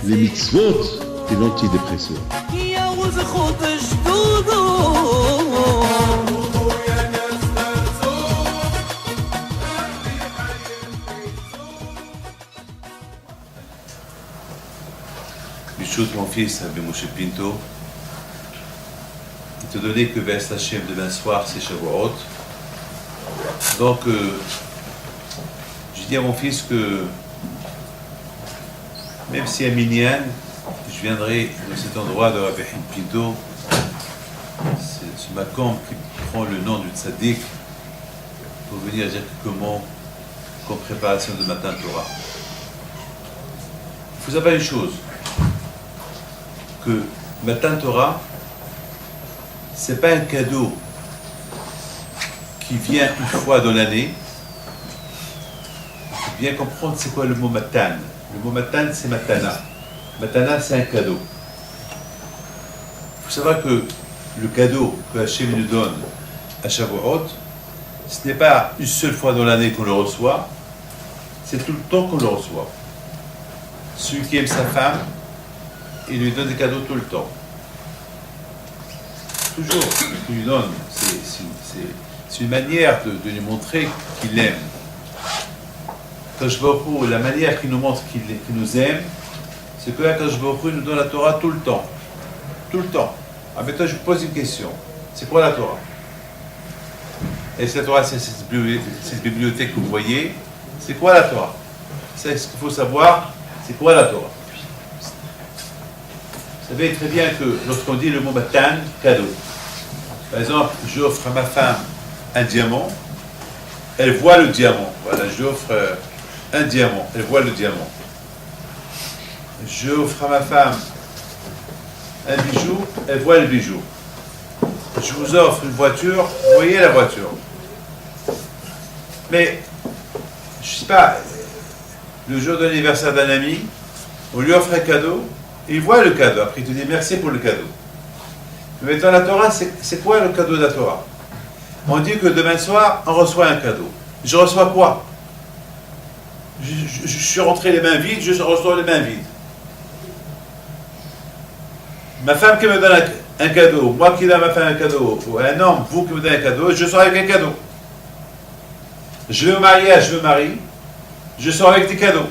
Les mitzvot et l'antidépresseur. Chose, mon fils, Rabbi Moshe Pinto, étant donné que B'ez Hashem demain soir c'est Shavuot, donc je dis à mon fils que même si à Minyan, je viendrai dans cet endroit de Rabbi Pinto, c'est ce makom qui prend le nom du tzaddik, pour venir dire quelques mots comme préparation de Matan Torah. Il faut savoir une chose, que Matan Torah, c'est pas un cadeau qui vient une fois dans l'année. Il faut bien comprendre c'est quoi le mot Matan. Le mot Matan, c'est Matana. Matana, c'est un cadeau. Il faut savoir que le cadeau que Hachem nous donne à Shavuot, ce n'est pas une seule fois dans l'année qu'on le reçoit, c'est tout le temps qu'on le reçoit. Celui qui aime sa femme, il lui donne des cadeaux tout le temps. Toujours, ce qu'il lui donne, c'est une manière de lui montrer qu'il aime. Kadosh Baruch Hu, la manière qu'il nous montre qu'il nous aime, c'est que Kadosh Baruch Hu nous donne la Torah tout le temps. Tout le temps. Ah, maintenant, je vous pose une question. C'est quoi la Torah? Et cette Torah, c'est cette bibliothèque que vous voyez. C'est quoi la Torah? C'est ce qu'il faut savoir. C'est quoi la Torah? Vous savez très bien que lorsqu'on dit le mot matan, cadeau. Par exemple, j'offre à ma femme un diamant, elle voit le diamant. Voilà, j'offre un diamant, elle voit le diamant. J'offre à ma femme un bijou, elle voit le bijou. Je vous offre une voiture, vous voyez la voiture. Mais, je ne sais pas, le jour de l'anniversaire d'un ami, on lui offre un cadeau, et il voit le cadeau, après il te dit merci pour le cadeau. Mais dans la Torah, c'est quoi le cadeau de la Torah? On dit que demain soir, on reçoit un cadeau. Je reçois quoi? Je suis rentré les mains vides, je reçois les mains vides. Ma femme qui me donne un cadeau, moi qui donne à ma femme un cadeau, ou un homme, vous qui me donnez un cadeau, je sors avec un cadeau. Je vais au mariage, je me marie, je sors avec des cadeaux.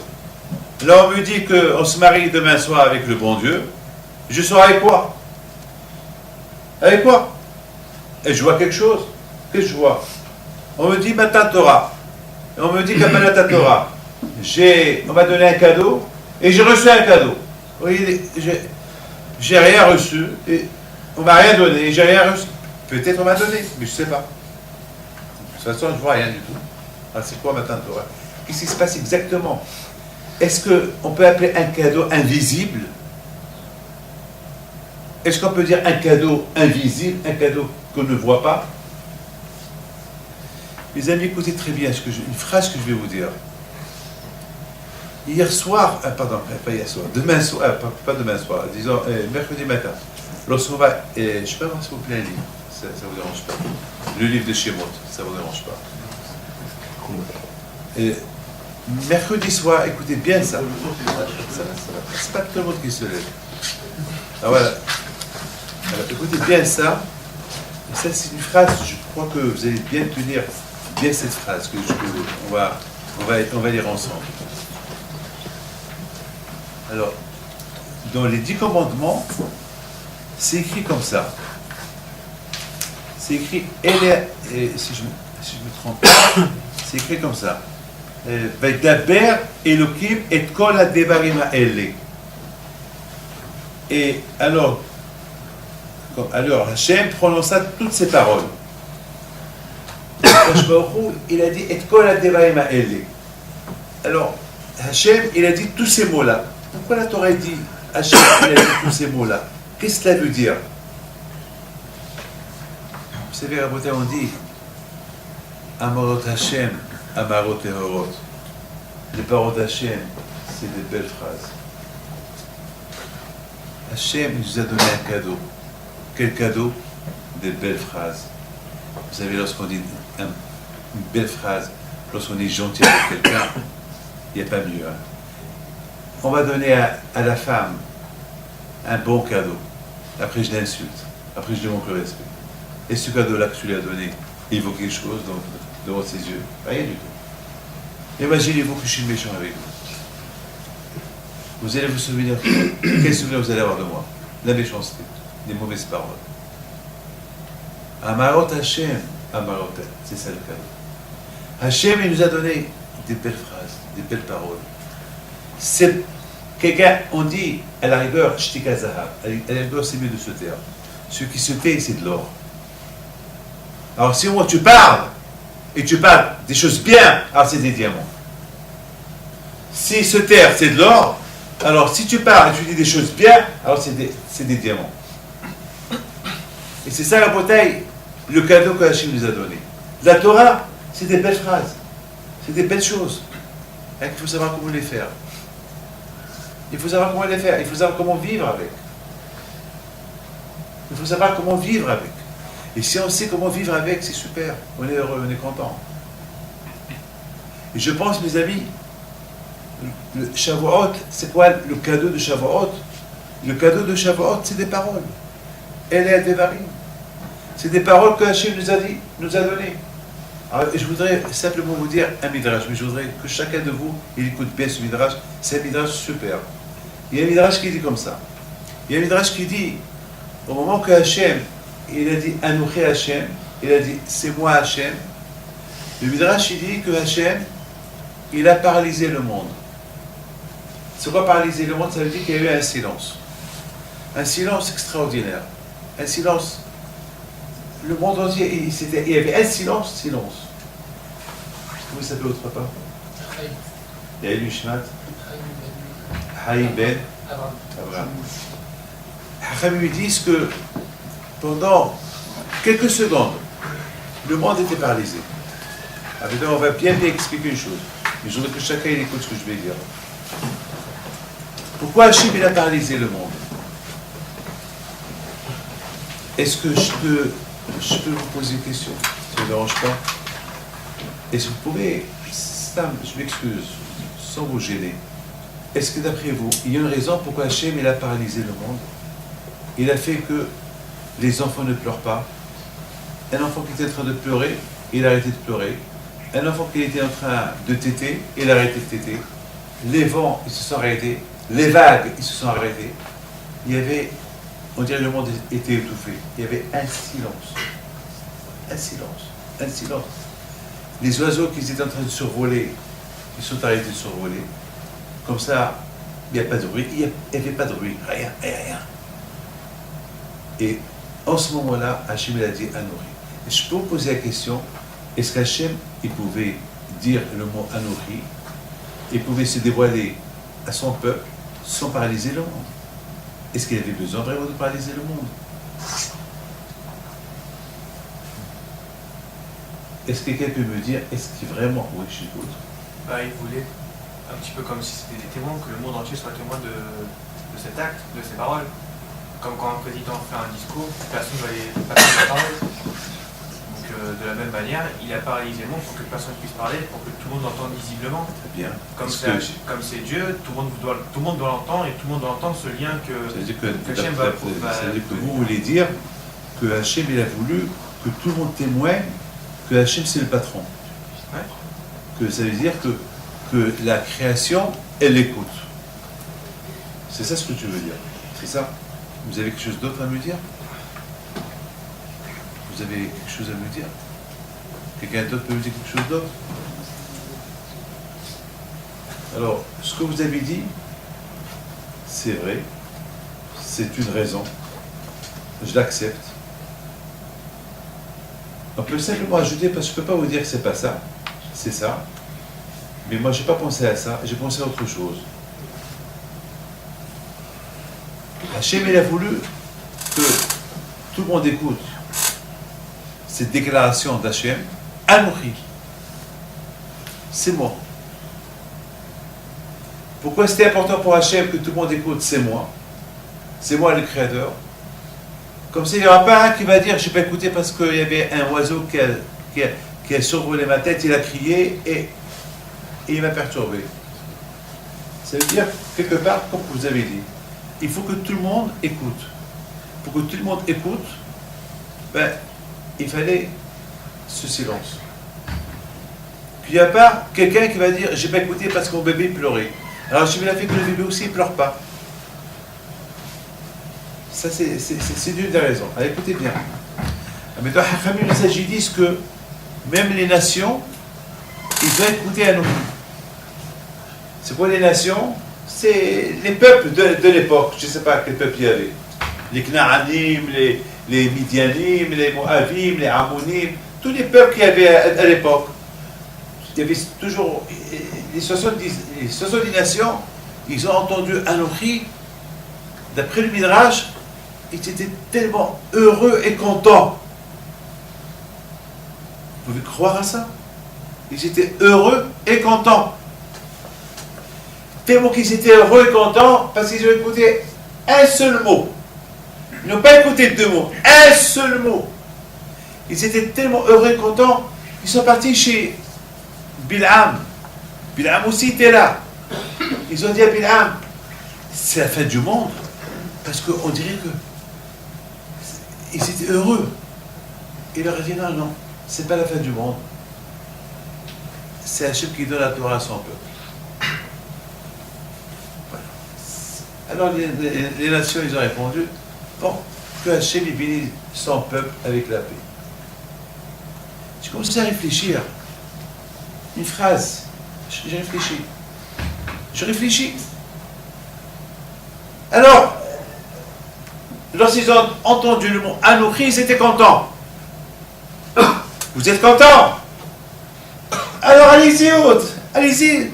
Là, on me dit qu'on se marie demain soir avec le bon Dieu. Je sors avec quoi? Avec quoi? Et je vois quelque chose. Qu'est-ce que je vois? On me dit Matan Torah. Et on me dit Kabbalat Torah. On m'a donné un cadeau et j'ai reçu un cadeau. Vous voyez, j'ai rien reçu et on m'a rien donné et j'ai rien reçu. Peut-être on m'a donné, mais je ne sais pas. De toute façon, je ne vois rien du tout. Alors, c'est quoi Matan Torah? Qu'est-ce qui se passe exactement? Est-ce qu'on peut appeler un cadeau invisible? Est-ce qu'on peut dire un cadeau invisible, un cadeau qu'on ne voit pas? Mes amis, écoutez très bien une phrase que je vais vous dire. Hier soir, pardon, pas hier soir, demain soir, pas demain soir, disons mercredi matin, lorsqu'on va, je peux avoir s'il vous plaît un livre, ça ne vous dérange pas. Le livre de Shemot, ça ne vous dérange pas. Mercredi soir, écoutez bien ça. C'est pas tout le monde qui se lève. Ah voilà. Alors, écoutez bien ça. Et ça, c'est une phrase, je crois que vous allez bien tenir bien cette phrase, on va lire ensemble. Alors, dans les 10 commandements, c'est écrit comme ça. C'est écrit, si je me trompe pas, c'est écrit comme ça. Vaidaber Elokim et kol hadevarim ha'ele. Et alors Hachem prononça toutes ces paroles. Il a dit et kol hadevarim ha'ele. Alors Hachem, il a dit tous ces mots-là. Pourquoi la Torah dit Hachem, il a dit tous ces mots-là? Qu'est-ce que cela veut dire? Vous savez, Rabotai, on dit Amarot Hachem, Amarot Ehorot. Les paroles d'Hachem, c'est des belles phrases. Hachem nous a donné un cadeau. Quel cadeau? Des belles phrases. Vous savez, lorsqu'on dit une belle phrase, lorsqu'on est gentil avec quelqu'un, il n'y a pas mieux. Hein. On va donner à la femme un bon cadeau. Après, je l'insulte. Après, je lui manque le respect. Et ce cadeau-là que tu lui as donné, il vaut quelque chose devant ses yeux? Rien du tout. Imaginez-vous que je suis méchant avec vous. Vous allez vous souvenir, quel souvenir vous allez avoir de moi? La méchanceté, les mauvaises paroles. Amarot Hashem, Amarot, c'est ça le cadeau. Hashem, il nous a donné des belles phrases, des belles paroles. C'est quelqu'un, on dit, à la rigueur, Shtika Zahab, à la rigueur, c'est mieux de se taire. Ce qui se tait, c'est de l'or. Alors, si moi tu parles, et tu parles des choses bien, alors c'est des diamants. Si se taire, c'est de l'or, alors si tu parles et tu dis des choses bien, alors c'est des diamants. Et c'est ça la bataille, le cadeau que Hachim nous a donné. La Torah, c'est des belles phrases, c'est des belles choses. Et il faut savoir comment les faire. Il faut savoir comment les faire, il faut savoir comment vivre avec. Il faut savoir comment vivre avec. Et si on sait comment vivre avec, c'est super. On est heureux, on est content. Et je pense, mes amis, le Shavuot, c'est quoi le cadeau de Shavuot? Le cadeau de Shavuot, c'est des paroles. Elle est Devarim. C'est des paroles que Hachem nous a données. Alors, je voudrais simplement vous dire un midrash, mais je voudrais que chacun de vous, il écoute bien ce midrash. C'est un midrash super. Il y a un midrash qui dit comme ça. Il y a un midrash qui dit, au moment que Hachem, il a dit Anouchi Hachem, il a dit c'est moi Hachem. Le midrash il dit que Hachem, il a paralysé le monde. C'est quoi paralyser le monde? Ça veut dire qu'il y a eu un silence. Un silence extraordinaire. Un silence. Le monde entier, il y avait un silence. Comment il s'appelle autre part? Il y a eu Shmat. Haïm Ben Abraham. Hachamim lui disent que pendant quelques secondes, le monde était paralysé. Avec on va bien expliquer une chose. Mais je voudrais que chacun écoute ce que je vais dire. Pourquoi Hachem il a paralysé le monde? Est-ce que je peux vous poser une question? Ça ne dérange pas? Est-ce que vous pouvez, je m'excuse, sans vous gêner, est-ce que d'après vous, il y a une raison pourquoi Hachem il a paralysé le monde? Il a fait que les enfants ne pleurent pas. Un enfant qui était en train de pleurer, il a arrêté de pleurer. Un enfant qui était en train de téter, il a arrêté de téter. Les vents, ils se sont arrêtés. Les vagues, ils se sont arrêtés. Il y avait, on dirait que le monde était étouffé. Il y avait un silence. Un silence. Un silence. Les oiseaux qui étaient en train de survoler, ils sont arrêtés de survoler. Comme ça, il n'y a pas de bruit. Il n'y avait pas de bruit. Rien. Et en ce moment-là, Hachem a dit Anouri. Et je peux vous poser la question, est-ce qu'Hachem, il pouvait dire le mot Anouri, il pouvait se dévoiler à son peuple sans paralyser le monde? Est-ce qu'il avait besoin vraiment de paralyser le monde? Est-ce que quelqu'un peut me dire, est-ce qu'il vraiment, oui, je t'écoute. Il voulait, un petit peu comme si c'était des témoins, que le monde entier soit témoin de cet acte, de ces paroles. Comme quand un président fait un discours, personne ne va passer la parole. Donc de la même manière, il a paralysé le monde pour que personne ne puisse parler, pour que tout le monde l'entende visiblement. Très bien. Comme c'est Dieu, tout le monde doit l'entendre et tout le monde doit entendre ce lien que Hachem va... Ça veut dire que vous voulez dire que Hachem il a voulu que tout le monde témoigne que Hachem c'est le patron. Ouais. Que ça veut dire que la création, elle l'écoute. C'est ça ce que tu veux dire. C'est ça. Vous avez quelque chose d'autre à me dire? Vous avez quelque chose à me dire? Quelqu'un d'autre peut me dire quelque chose d'autre? Alors, ce que vous avez dit, c'est vrai, c'est une raison, je l'accepte. On peut simplement ajouter, parce que je ne peux pas vous dire que c'est pas ça, c'est ça, mais moi je n'ai pas pensé à ça, j'ai pensé à autre chose. Hachem il a voulu que tout le monde écoute cette déclaration d'Hachem, Anochi, c'est moi. Pourquoi c'était important pour Hachem que tout le monde écoute, c'est moi le créateur? Comme ça, il n'y aura pas un qui va dire, je n'ai pas écouté parce qu'il y avait un oiseau qui a survolé ma tête, il a crié et il m'a perturbé. Ça veut dire, quelque part, comme vous avez dit, il faut que tout le monde écoute. Pour que tout le monde écoute, ben, il fallait ce silence. Qu'il n'y a pas quelqu'un qui va dire, j'ai pas écouté parce que mon bébé pleurait. Alors je vérifie que le bébé aussi ne pleure pas. Ça, c'est une des raisons. Alors, écoutez bien. Mais dans Hachamim, les sages disent que même les nations, ils doivent écouter à nous. C'est quoi les nations? C'est les peuples de l'époque. Je ne sais pas quel peuple il y avait. Les Knaanim, les Midianim, les Moavim, les Ammonim, tous les peuples qu'il y avait à l'époque. Il y avait toujours les 70 nations, ils ont entendu Anochi, d'après le Midrash, ils étaient tellement heureux et contents. Vous pouvez croire à ça? Ils étaient heureux et contents. Tellement qu'ils étaient heureux et contents parce qu'ils ont écouté un seul mot. Ils n'ont pas écouté deux mots, un seul mot. Ils étaient tellement heureux et contents qu'ils sont partis chez Bil'am. Bil'am aussi était là. Ils ont dit à Bil'am, c'est la fin du monde. Parce qu'on dirait que ils étaient heureux. Il leur a dit non, non, c'est pas la fin du monde. C'est Hachem qui donne la Torah à son peuple. Voilà. Alors les nations, ils ont répondu, bon, que Hachem bénisse son peuple avec la paix. J'ai commencé à réfléchir. Une phrase. J'ai réfléchi. Je réfléchis. Alors, lorsqu'ils ont entendu le mot Anochi, ils étaient contents. Vous êtes contents? Alors allez-y, autres. Allez-y.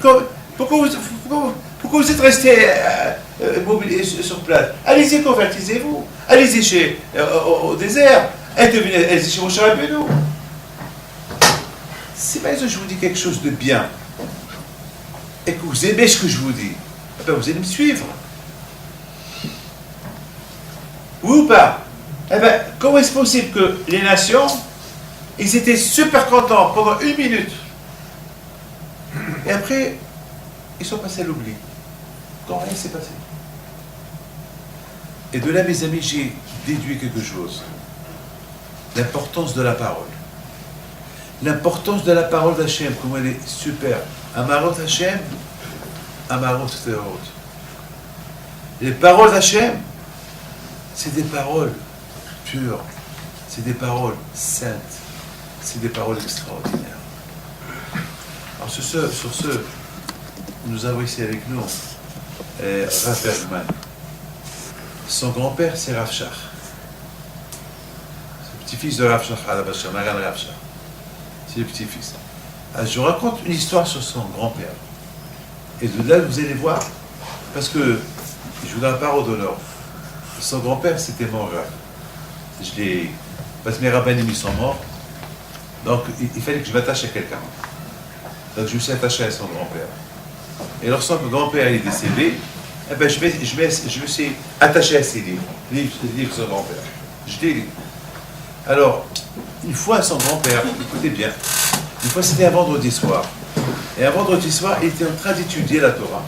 Pourquoi vous êtes restés mobilisés sur place? Allez-y, convertissez-vous. Allez-y au désert. Allez-y chez Moshe Rabbeinu. Si par exemple je vous dis quelque chose de bien et que vous aimez ce que je vous dis, eh bien vous allez me suivre. Oui ou pas? Eh bien, comment est-ce possible que les nations, ils étaient super contents pendant 1 minute et après, ils sont passés à l'oubli. Quand rien s'est passé. Et de là, mes amis, j'ai déduit quelque chose. L'importance de la parole. L'importance de la parole d'Hachem, comment elle est super. Amarot Hachem, Amarot Teorot. Les paroles d'Hachem, c'est des paroles pures, c'est des paroles saintes, c'est des paroles extraordinaires. Alors sur ce, nous avons ici avec nous Rav Bergman. Son grand-père, c'est Rav Shach. C'est le petit-fils de Rav Shach, Maran Rav Shach. C'est le petit-fils. Alors, je raconte une histoire sur son grand-père. Et de là, vous allez voir, parce que je vous donne la parole d'honneur. Son grand-père, c'était mort grave. Parce que mes rabbinim, ils sont morts. Donc, il fallait que je m'attache à quelqu'un. Donc, je me suis attaché à son grand-père. Et lorsque son grand-père est décédé, eh ben, je me suis attaché à ses livres. Les livres de son grand-père. Je les lis. Alors, une fois, son grand-père, écoutez bien, une fois, c'était un vendredi soir. Et un vendredi soir, il était en train d'étudier la Torah.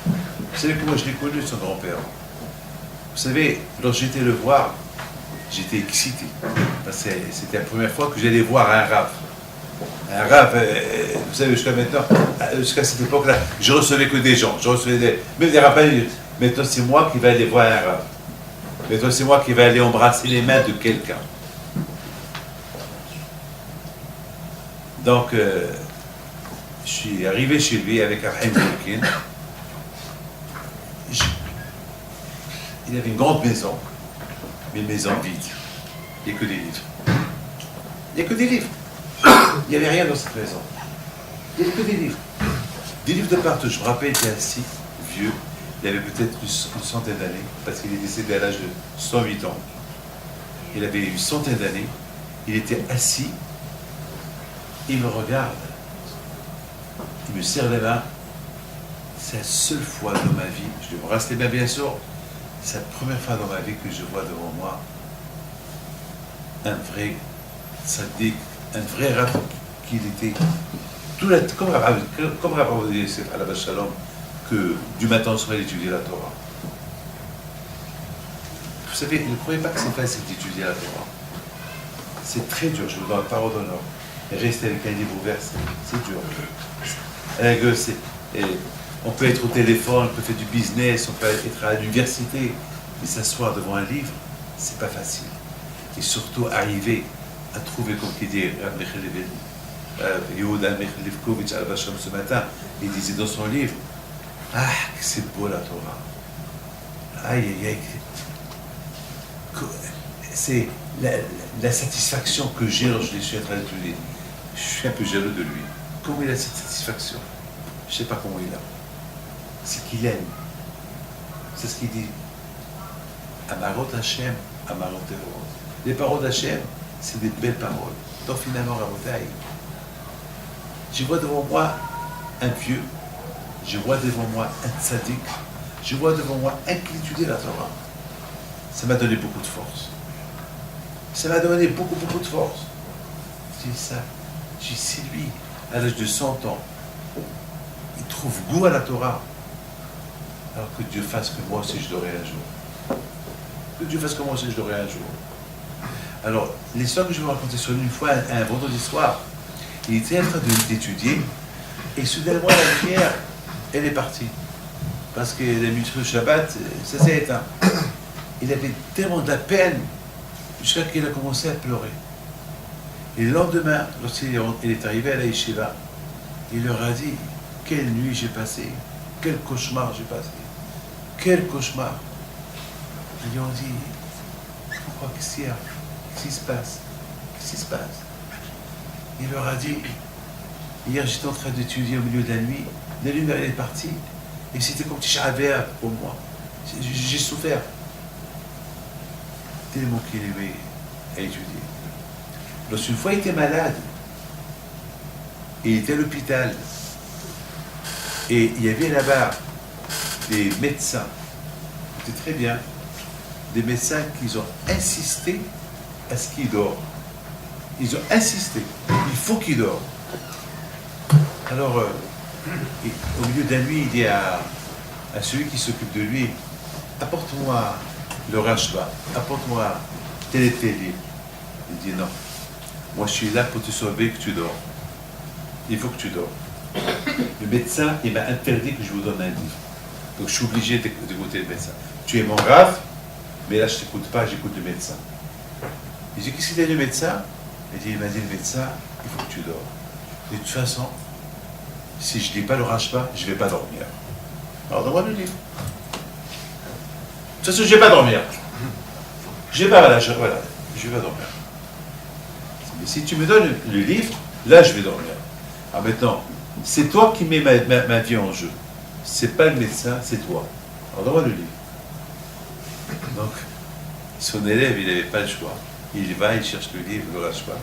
Vous savez comment je l'ai connu, son grand-père? Vous savez, lorsque j'étais le voir, j'étais excité. Parce que c'était la première fois que j'allais voir un rav. Un rav, vous savez, jusqu'à maintenant, jusqu'à cette époque-là, je recevais que des gens. Je recevais même des rabbins. Maintenant, c'est moi qui vais aller voir un rav. Maintenant, c'est moi qui vais aller embrasser les mains de quelqu'un. Donc, je suis arrivé chez lui avec Abraham Zolkin. Il avait une grande maison, mais une maison vide. Il n'y a que des livres. Il n'y a que des livres. Il n'y avait rien dans cette maison. Il n'y avait que des livres. Des livres de partout. Je me rappelle, il était assis, vieux. Il avait peut-être une centaine d'années, parce qu'il est décédé à l'âge de 108 ans. Il avait une centaine d'années. Il était assis. Il me regarde. Il me serre les mains. C'est la seule fois dans ma vie, je lui embrasse les mains bien sûr, c'est la première fois dans ma vie que je vois devant moi un vrai sadique, un vrai rabbin qu'il était, comme Rabbi Yosef à la Shalom, que du matin au soir il étudie la Torah. Vous savez, ne croyez pas que c'est facile d'étudier la Torah. C'est très dur, je vous donne la parole d'honneur. Rester avec un livre ouvert, c'est dur. On peut être au téléphone, on peut faire du business, on peut être à l'université, mais s'asseoir devant un livre, c'est pas facile. Et surtout arriver à trouver, comme il dit Yehuda Michalevkovitch à Bacham ce matin, il disait dans son livre, ah, que c'est beau la Torah. Aïe, aïe, aïe. C'est la satisfaction que j'ai lorsque je suis en train d'étudier. Je suis un peu jaloux de lui. Comment il a cette satisfaction? Je ne sais pas comment il a. C'est qu'il aime. C'est ce qu'il dit. Amarot Hashem, Amarot Evorot. Les paroles d'Hachem, c'est des belles paroles. Donc finalement, Rabotai, je vois devant moi un vieux, je vois devant moi un tzaddik, je vois devant moi un qui étudie la Torah. Ça m'a donné beaucoup de force. Ça m'a donné beaucoup de force. Je dis ça, je dis c'est lui, à l'âge de 100 ans, il trouve goût à la Torah. Alors que Dieu fasse que moi aussi je l'aurai un jour. Que Dieu fasse que moi aussi je l'aurai un jour. Alors, l'histoire que je vais vous raconter sur une fois, un vendredi soir, il était en train d'étudier, et soudainement la lumière, elle est partie. Parce que la musique de Shabbat, ça s'est éteint. Il avait tellement de la peine, jusqu'à qu'il a commencé à pleurer. Et le lendemain, lorsqu'il est arrivé à la yeshiva, il leur a dit, quelle nuit j'ai passé, quel cauchemar j'ai passé, quel cauchemar. Ils lui ont dit, pourquoi, qu'est-ce qu'il y a? Qu'est-ce qui se passe? Qu'est-ce qui se passe? Il leur a dit, hier j'étais en train d'étudier au milieu de la lumière elle est partie, et c'était comme Tisha B'Av pour moi. J'ai souffert. Tellement qu'il aimait à étudier. Lorsqu'une fois il était malade, et il était à l'hôpital, et il y avait là-bas des médecins, c'était très bien, des médecins qui ont insisté à ce qu'il dort. Ils ont insisté. Il faut qu'il dort. Alors, au milieu de la nuit, il dit à celui qui s'occupe de lui, apporte-moi le rashba, apporte-moi tel et tel livre. Il dit non. Moi, je suis là pour te sauver, que tu dors. Il faut que tu dors. Le médecin, il m'a interdit que je vous donne un livre. Donc, je suis obligé d'écouter le médecin. Tu es mon raf, mais là, je ne t'écoute pas, j'écoute le médecin. Il dit, qu'est-ce qu'il a dit le médecin? Il m'a dit, le médecin, il faut que tu dors. De toute façon, si je ne lis pas le rashba, je ne vais pas dormir. Alors, donne-moi le livre. De toute façon, je ne vais pas dormir. Je ne vais pas, voilà, je ne vais pas dormir. Mais si tu me donnes le livre, là, je vais dormir. Alors maintenant, c'est toi qui mets ma vie en jeu. C'est pas le médecin, c'est toi. Alors, donne-moi le livre. Donc, son élève, il n'avait pas le choix. Il va, il cherche le livre, il ne le lâche pas,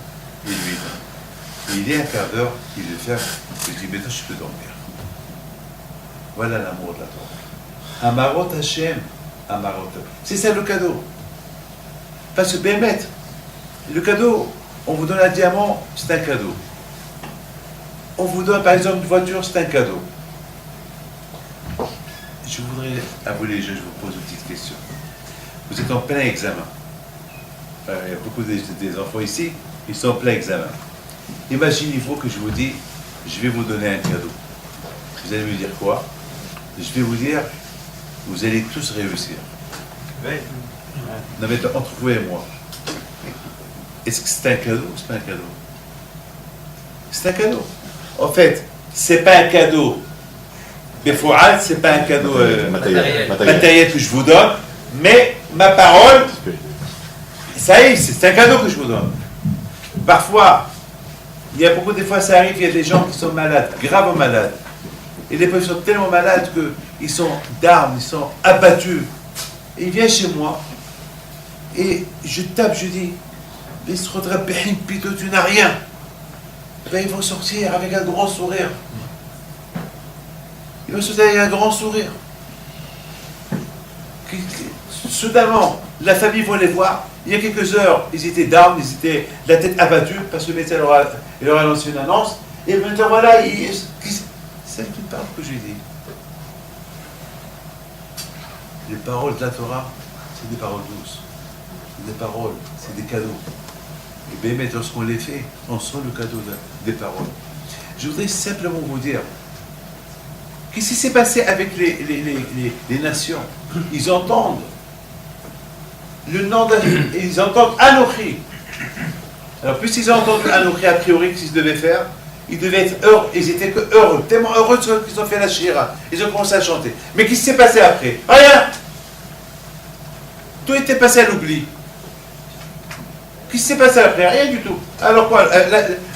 il lui donne. Il est un quart d'heure, il le fait, il dit, maintenant je peux dormir. Voilà l'amour de la Torah. Amarot Hashem, Amarot. C'est ça le cadeau. Parce que Bémet, le cadeau, on vous donne un diamant, c'est un cadeau. On vous donne par exemple une voiture, c'est un cadeau. Je voudrais, à vous les jeunes, je vous pose une petite question. Vous êtes en plein examen. Il y a beaucoup des enfants ici, ils sont en plein examen. Imaginez-vous que je vous dis, je vais vous donner un cadeau. Vous allez me dire quoi? Je vais vous dire, vous allez tous réussir. Oui. Non mais entre vous et moi, est-ce que c'est un cadeau ou c'est pas un cadeau? C'est un cadeau. En fait, c'est pas un cadeau. Befouad, c'est pas un cadeau matériel que je vous donne, mais ma parole, ça y est, c'est un cadeau que je vous donne. Parfois, il y a beaucoup de fois, ça arrive, il y a des gens qui sont malades, gravement malades. Et des fois, ils sont tellement malades qu'ils sont d'armes, ils sont abattus. Et ils viennent chez moi, et je tape, je dis, Pito, tu n'as rien. Et bien, ils vont sortir avec un grand sourire. Ils vont sortir avec un grand sourire. Soudainement, la famille va les voir. Il y a quelques heures, ils étaient down, ils étaient la tête abattue parce que le médecin leur a lancé une annonce. Et maintenant, voilà, c'est une toute parole que je lui dis. Les paroles de la Torah, c'est des paroles douces. Des paroles, c'est des cadeaux. Et bien, lorsqu'on les fait, on sent le cadeau des paroles. Je voudrais simplement vous dire, qu'est-ce qui s'est passé avec les nations? Ils entendent le nom ils entendent Anochi. Alors, puisqu'ils ont entendu Anochi a priori, qu'est-ce qu'ils devaient faire? Ils devaient être heureux, ils étaient que heureux, tellement heureux qu'ils ont fait la shira. Ils ont commencé à chanter. Mais qu'est-ce qui s'est passé après? Rien! Tout était passé à l'oubli. Qu'est-ce qui s'est passé après? Rien du tout. Alors quoi?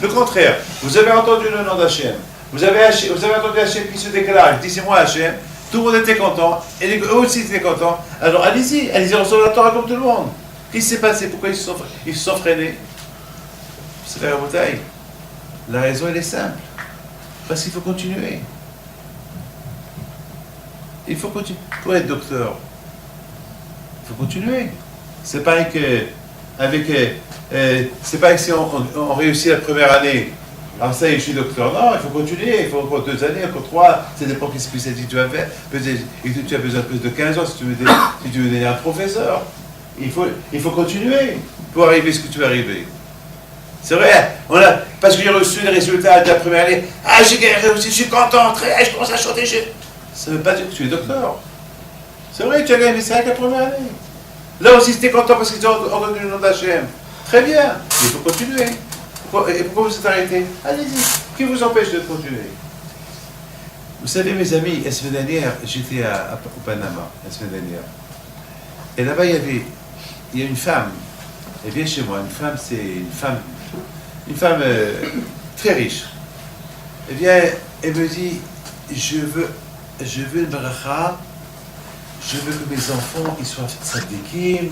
Le contraire. Vous avez entendu le nom d'Hachem. Vous avez entendu Hachem qui se déclare. Il dit c'est moi Hachem. Tout le monde était content. Et eux aussi étaient contents. Alors allez-y, recevoir la Torah comme tout le monde. Qu'est-ce qui s'est passé? Pourquoi ils se sont freinés? C'est la bataille. La raison, elle est simple. Parce qu'il faut continuer. Il faut continuer. Pour être docteur, il faut continuer. C'est pareil que c'est pas que si on réussit la première année, alors ça y est, je suis docteur. Non, il faut continuer, il faut encore 2 années, encore 3, ça dépend quelle spécialité tu vas faire. Peut-être tu as besoin de plus de 15 ans si tu veux devenir un professeur. Il faut continuer pour arriver à ce que tu veux arriver. C'est vrai, parce que j'ai reçu les résultats de la première année, j'ai réussi, je suis content, je commence à chanter. Ça ne veut pas dire que tu es docteur. C'est vrai, tu as gagné 5 la première année. Là aussi, tu es content parce qu'ils ont entendu le nom d'Hachem. Très bien, mais il faut continuer. Et pourquoi vous êtes arrêté? Allez-y, qui vous empêche de continuer? Vous savez, mes amis, la semaine dernière, j'étais au Panama, la semaine dernière. Et là-bas, il y a une femme, elle vient chez moi. Une femme, c'est une femme très riche. Elle vient, elle me dit, je veux le bracha, je veux que mes enfants ils soient tzadikim,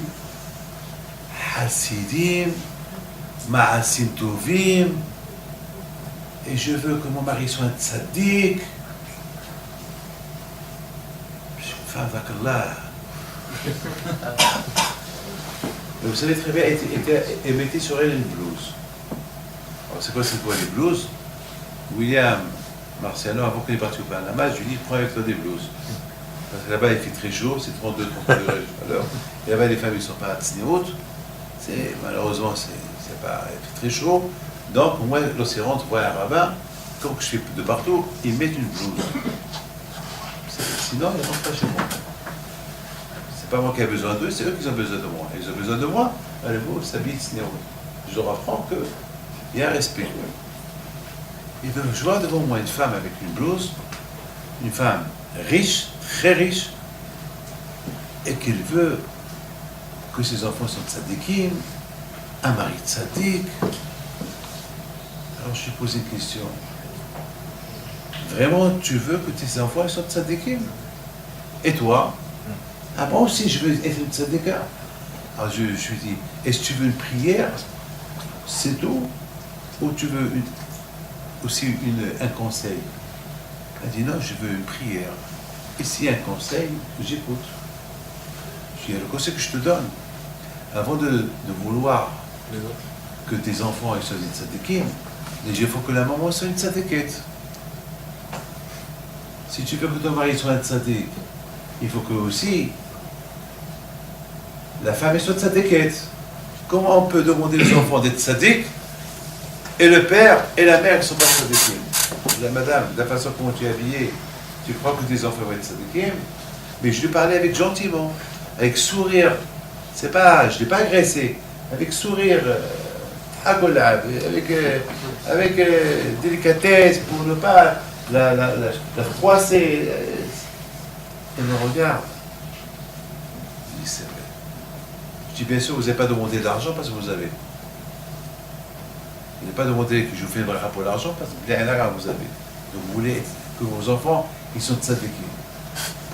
hasidim, ma'asim tovim, et je veux que mon mari soit un tzadik. Je suis une femme vakallah. Vous savez très bien, elle mettait sur elle une blouse. Alors c'est quoi les blouses? William Marciano, avant qu'il est parti au Panama, je lui dis, prends avec toi des blouses. Parce que là-bas, il fait très chaud, c'est 32-33 degrés à l'heure. Et là-bas, les femmes, ils ne sont pas à hautes. Malheureusement, il fait très chaud. Donc, moi, lorsqu'ils rentrent voir un rabbin, comme je fais de partout, ils mettent une blouse. Sinon, ils ne rentrent pas chez moi. C'est pas moi qui ai besoin d'eux, c'est eux qui ont besoin de moi. Ils ont besoin de moi, allez-vous, s'habillent snéo. Je leur apprends qu'il y a un respect. Et donc, je vois devant moi une femme avec une blouse, une femme riche, très riche, et qu'elle veut que ses enfants soient tzadikim, un mari tzadik. Alors je lui pose une question. Vraiment, tu veux que tes enfants soient tzadikim? Et toi? Ah, moi aussi, je veux être une tzadika. Alors je lui dis, est-ce que tu veux une prière? C'est tout? Ou tu veux aussi un conseil? Elle dit, non, je veux une prière. Et s'il y a un conseil, j'écoute. Je dis, le conseil que je te donne, avant de vouloir que tes enfants soient des tzadikim, déjà il faut que la maman soit une tzadikette. Si tu veux que ton mari soit un tzadik, il faut que aussi la femme soit tzadikette. Comment on peut demander aux enfants d'être tzadik et le père et la mère ne sont pas tzadikim? La madame, de la façon comment tu es habillée, tu crois que tes enfants vont être tzadikim? Mais je lui parlais avec gentiment, avec sourire. C'est pas, je ne l'ai pas agressé, avec sourire, agolab, avec délicatesse pour ne pas la froisser. Elle me regarde. Je dis, c'est vrai. Je dis, bien sûr, vous n'avez pas demandé d'argent parce que vous avez. Vous n'avez pas demandé que je vous fais le bracha pour l'argent parce que bien là, vous avez. Donc vous voulez que vos enfants, ils sont tzadikim.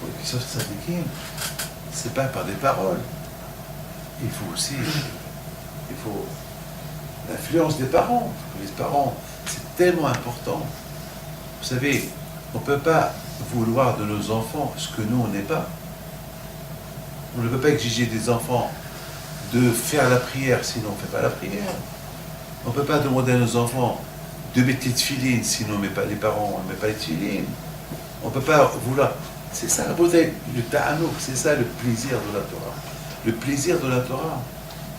Pour qu'ils soient tzadikim, c'est pas par des paroles. Il faut aussi, l'influence des parents. Les parents, c'est tellement important. Vous savez, on ne peut pas vouloir de nos enfants ce que nous, on n'est pas. On ne peut pas exiger des enfants de faire la prière, sinon on ne fait pas la prière. On ne peut pas demander à nos enfants de mettre les tefilines, sinon les parents ne mettent pas les tefilines. On ne peut pas vouloir C'est ça la beauté du ta'anouk, c'est ça le plaisir de la Torah. Le plaisir de la Torah,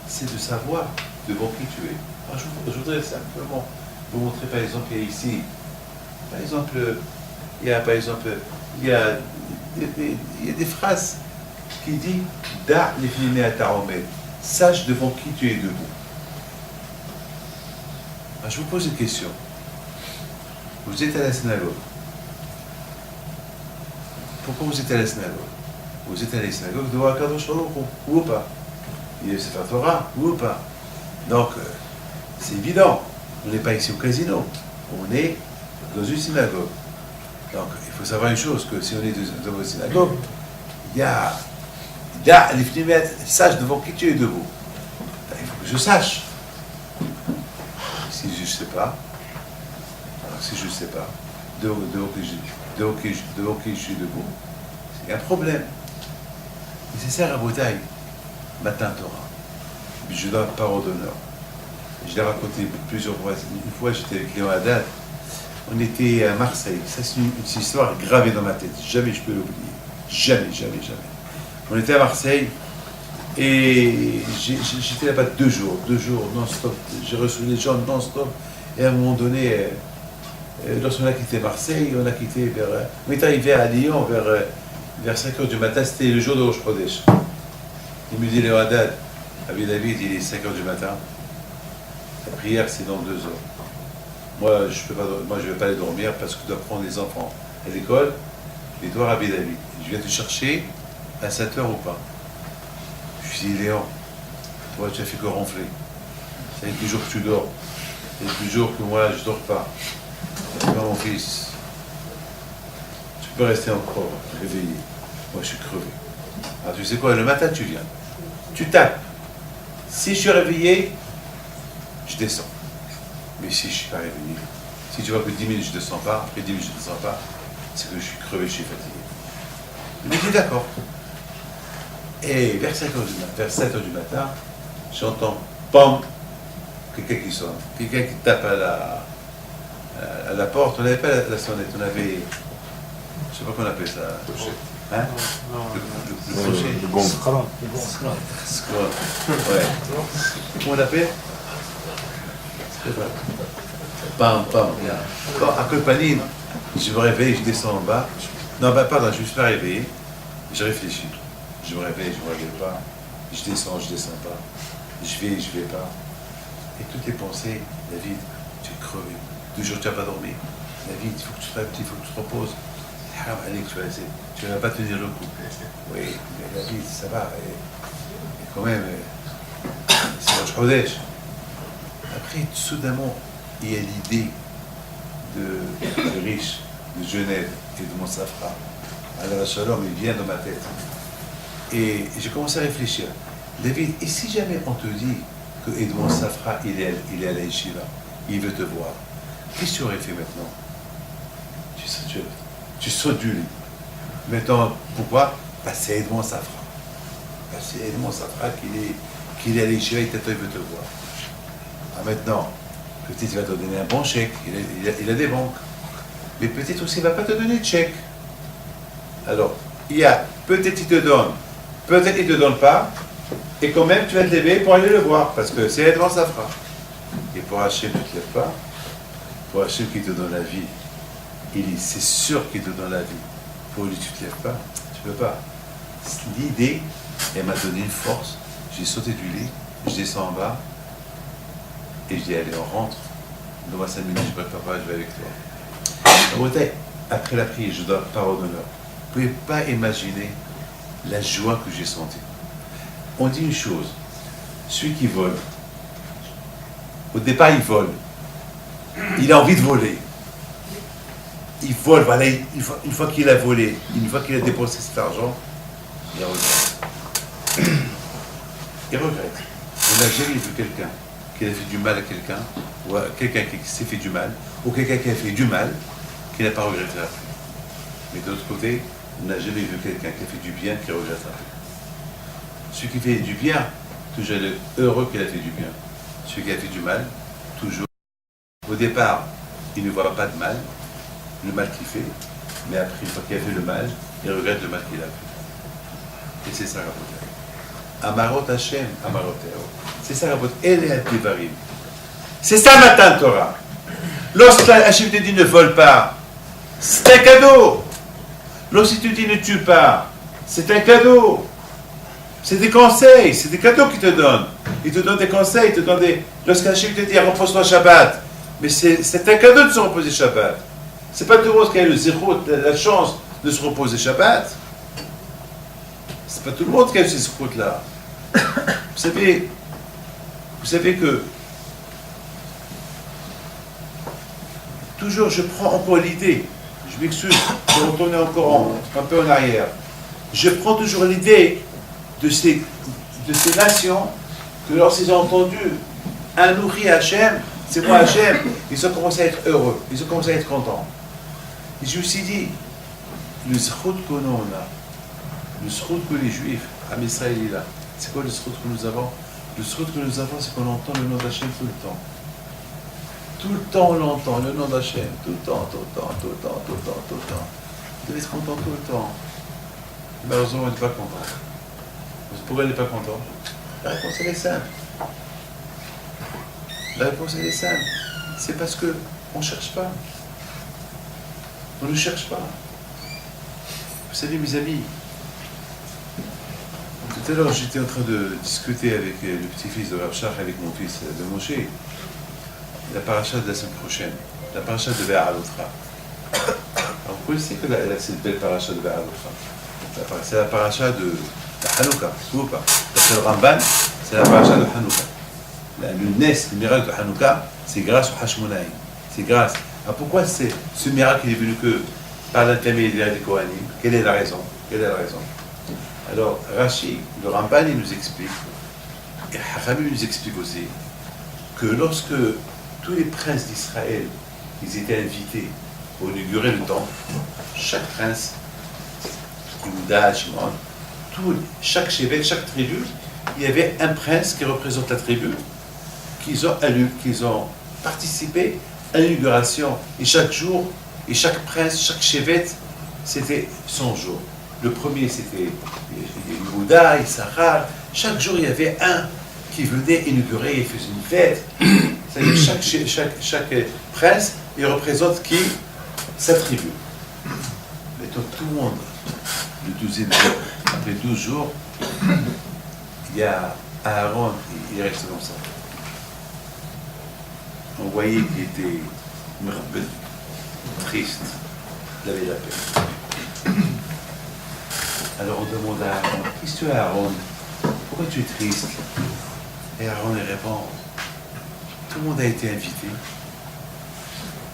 c'est de savoir devant qui tu es. Alors, je voudrais simplement vous montrer, par exemple, il y a ici, par exemple, il y a des phrases qui disent Da lifnine ataromed, sache devant qui tu es debout. Alors, je vous pose une question. Vous êtes à la synagogue. Pourquoi vous êtes à la synagogue? Vous êtes à la synagogue devant Akadosh Baruch Hu, ou pas? Il y a Sefer Torah, ou pas? Donc, c'est évident. On n'est pas ici au casino. On est dans une synagogue. Donc, il faut savoir une chose, que si on est dans une synagogue, il y a les flimettes, sache devant qui tu es debout. Il faut que je sache. Si je ne sais pas, alors si je ne sais pas, devant qui je suis debout, c'est un problème. Et c'est ça la bouteille, matin Torah. Je donne parole d'honneur. Je l'ai raconté plusieurs fois. Une fois, j'étais avec Léon Haddad. On était à Marseille. Ça, c'est une histoire gravée dans ma tête. Jamais je peux l'oublier. Jamais, jamais, jamais. On était à Marseille et j'étais là-bas 2 jours non-stop. J'ai reçu les gens non-stop. Et à un moment donné, lorsqu'on a quitté Marseille, on est arrivé à Lyon vers 5h du matin. C'était le jour de Rosh Chodesh. Il me dit, Léon Haddad, Rabbi David, il est 5h du matin. La prière, c'est dans 2 heures. Moi, je ne vais pas aller dormir parce que je dois prendre les enfants à l'école. Et toi, Rabbi David, je viens te chercher à 7 heures ou pas? Je lui dis, Léon, toi, tu as fait que ronfler. Ça fait plus jours que tu dors. Ça fait plus jours que moi, je ne dors pas. Mon fils, tu peux rester encore réveillé. Moi, je suis crevé. Alors, tu sais quoi, le matin, tu viens. Tu tapes. Si je suis réveillé, je descends. Mais si je ne suis pas réveillé, si tu vois que 10 minutes je ne descends pas, après 10 minutes je ne descends pas, c'est que je suis crevé, je suis fatigué. Il me dit d'accord. Et vers 7 heures du matin, j'entends PAM, quelqu'un qui sonne, quelqu'un qui tape à la porte. On n'avait pas la sonnette, on avait, je ne sais pas qu'on appelle ça. Hein? Le crochet. Le bon. Ouais. Comment on l'appelle? Pam, pam. Bon, à Colpanine, je me réveille, je descends en bas. Non, pardon, je me suis pas réveillé. Je réfléchis. Je me réveille, je ne me réveille pas. Je descends pas. Je vais pas. Et toutes les pensées, David, tu es crevé. 2 jours, tu n'as pas dormi. David, il faut que tu te reposes. Tu ne vas pas tenir le coup. Oui, mais David, ça va. Et quand même, c'est Rosh Chodesh. Après, soudainement, il y a l'idée de riche, de Genève et de Montsafra. Alors, Shalom, il vient dans ma tête. Et j'ai commencé à réfléchir. David, et si jamais on te dit que Edmond Safra, il est à la Yeshiva, il veut te voir, qu'est-ce que tu aurais fait maintenant? Tu sautes du lit. Maintenant, pourquoi? Parce que c'est Edmond Safra. Parce que c'est Edmond Safra qu'il est à la Yeshiva, il veut te voir. Alors maintenant, peut-être il va te donner un bon chèque, il a des banques. Mais peut-être aussi il ne va pas te donner de chèque. Alors, peut-être il te donne, peut-être il ne te donne pas, et quand même tu vas te lever pour aller le voir, parce que c'est Edmond Safra. Et pour Hachem, tu ne te lèves pas. Pour Hachem qui te donne la vie, c'est sûr qu'il te donne la vie. Pour lui, tu ne te lèves pas, tu ne peux pas. L'idée, elle m'a donné une force. J'ai sauté du lit, je descends en bas, et je dis, allez, on rentre. Donne-moi 5 minutes, je prépare pas, je vais avec toi. En Bretagne, après la prière, je dois parole d'honneur. Vous ne pouvez pas imaginer la joie que j'ai sentie. On dit une chose, celui qui vole, au départ il vole, il a envie de voler. Il vole, voilà, une fois qu'il a volé, une fois qu'il a dépensé cet argent, il regrette. Il regrette. On n'a jamais vu quelqu'un qui a fait du mal à quelqu'un, ou quelqu'un qui s'est fait du mal, ou quelqu'un qui a fait du mal, qui n'a pas regretté après. Mais de l'autre côté, on n'a jamais vu quelqu'un qui a fait du bien qui regrette après. Celui qui fait du bien, toujours heureux qu'il a fait du bien. Celui qui a fait du mal, toujours. Au départ, il ne voit pas de mal, le mal qu'il fait. Mais après, une fois qu'il a fait le mal, il regrette le mal qu'il a fait. Et c'est ça, Rabot. Amarot Hashem, Amarot Eo. C'est ça, Rabot. Elle est Ativarim. C'est ça, Matan Torah. Lorsque Hashem te dit ne vole pas, c'est un cadeau. Lorsque tu dis ne tue pas, c'est un cadeau. C'est des conseils, c'est des cadeaux qu'il te donne. Il te donne des conseils, il te donne des... Lorsque Hashem te dit repose-toi Shabbat, mais c'est un cadeau de se reposer Shabbat. C'est pas tout le monde qui a le zéro, la chance de se reposer Shabbat. C'est pas tout le monde qui a ce zéro-là. Vous savez que toujours je prends encore l'idée, je m'excuse de retourner encore un peu en arrière. Je prends toujours l'idée de ces nations que lorsqu'ils ont entendu un nourri Hachem, c'est moi Hachem, ils ont commencé à être heureux, ils ont commencé à être contents. Et je me suis dit, le zchut que nous on a, le zchut que les Juifs, à Israël est là, c'est quoi le zchut que nous avons? Le zchut que nous avons, c'est qu'on entend le nom d'Hachem tout le temps. Tout le temps on l'entend, le nom d'Hachem, tout le temps, tout le temps, tout le temps, tout le temps, tout le temps. Vous devez être content tout le temps. Malheureusement, on n'est pas content. Pourquoi elle n'est pas contente? La réponse elle est simple. La réponse elle est simple. C'est parce qu'on ne cherche pas. On ne cherche pas. Vous savez, mes amis, tout à l'heure j'étais en train de discuter avec le petit-fils de Rav Shach, avec mon fils de Moshe, la paracha de la semaine prochaine, la paracha de Be'alotra. Alors vous connaissez que cette belle paracha de Be'alotra. C'est la paracha de Hanouka, ou pas. C'est le Ramban, c'est la paracha de Hanouka. Le Nes, le miracle de Hanouka, c'est grâce au Hashmonaïm. C'est grâce. Alors pourquoi ce miracle est venu que par l'intermédiaire des Kohanim? Quelle est la raison? Quelle est la raison? Alors Rashi, le Ramban, il nous explique, et Hachamim nous explique aussi, que lorsque tous les princes d'Israël, ils étaient invités pour inaugurer le temple, chaque prince, Yehuda, Shimon, chaque chevet, chaque tribu, il y avait un prince qui représente la tribu, qu'ils ont participé à l'inauguration. Et chaque jour, et chaque prince, chaque chevet, c'était son jour. Le premier, c'était Yehuda, Issachar. Chaque jour, il y avait un qui venait inaugurer, il faisait une fête. C'est-à-dire chaque prince, il représente qui? Sa tribu. Mais tout le monde, le 12e jour, après 12 jours, il y a Aaron, il reste comme ça. On voyait qu'il était triste, il avait la peine. Alors on demande à Aaron, qu'est-ce que tu as, Aaron? Pourquoi tu es triste? Et Aaron il répond, tout le monde a été invité,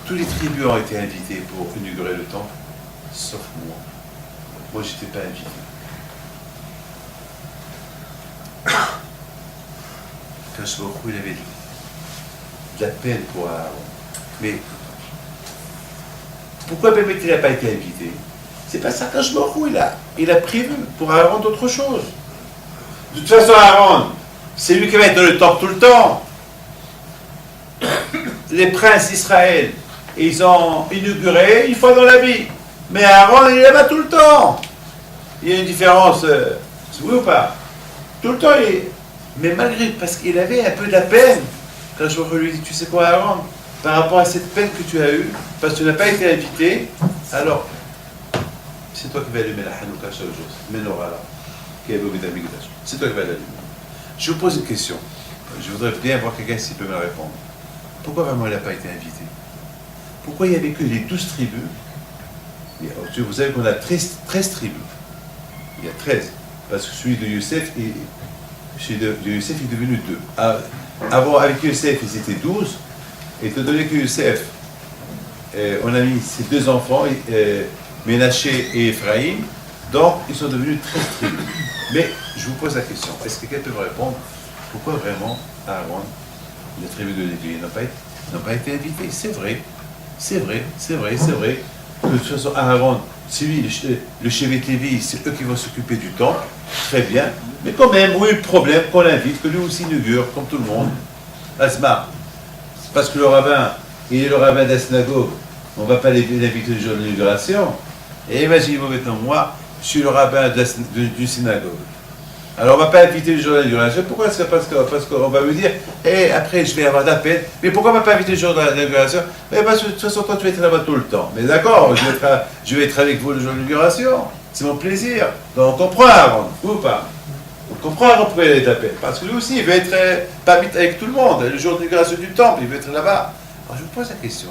tous les tribus ont été invités pour inaugurer le temple, sauf moi. Moi, je n'étais pas invité. Kashbaruch il avait de la peine pour Aaron. Mais pourquoi Bémet il n'a pas été invité? C'est pas ça Kashbaruch il a prévu pour Aaron d'autre chose. De toute façon, Aaron, c'est lui qui va être dans le temple tout le temps. Les princes d'Israël, ils ont inauguré une fois dans la vie. Mais Aaron, il est là-bas tout le temps. Il y a une différence, oui ou pas? Tout le temps, mais malgré, parce qu'il avait un peu de la peine, quand je lui dis, tu sais quoi, Aaron, par rapport à cette peine que tu as eue, parce que tu n'as pas été invité, alors, c'est toi qui vas allumer la Hanouka chaque jour, Menorah là, qui est au Beth Amikdash. C'est toi qui vas l'allumer. Je vous pose une question. Je voudrais bien voir quelqu'un s'il peut me répondre. Pourquoi vraiment il n'a pas été invité? Pourquoi il n'y avait que les 12 tribus? Vous savez qu'on a 13 tribus. Il y a 13. Parce que celui de Youssef, celui de Youssef est devenu 2. Avant, avec Youssef, ils étaient 12. Et étant donné que Youssef, on a mis ses 2 enfants, Ménaché et Ephraïm, donc ils sont devenus 13 tribus. Mais je vous pose la question, est-ce que quelqu'un peut me répondre pourquoi vraiment Aaron, les tribus de Lévi, n'ont pas été invités? C'est vrai. Que de toute façon, Aaron, c'est lui, le chevet de Lévi, c'est eux qui vont s'occuper du temple, très bien. Mais quand même, oui, le problème qu'on l'invite, que lui aussi inaugure, comme tout le monde. Asma, parce que le rabbin, il est le rabbin de la synagogue, on ne va pas l'inviter le jour de l'inauguration. Et imaginez-vous maintenant, moi, je suis le rabbin d'une synagogue. Alors on ne va pas inviter le jour de l'inauguration. Pourquoi est-ce que parce qu'on va me dire, après je vais avoir d'appel. Mais pourquoi on ne va pas inviter le jour de l'inauguration? Mais parce que de toute façon, toi tu vas être là-bas tout le temps. Mais d'accord, je vais être avec vous le jour de l'inauguration. C'est mon plaisir. Donc on comprend Aaron, ou pas? On comprend Aaron pourquoi il est appelé. Parce que lui aussi, il veut être pas vite avec tout le monde. Le jour de l'inauguration du temple, il veut être là-bas. Alors je vous pose la question.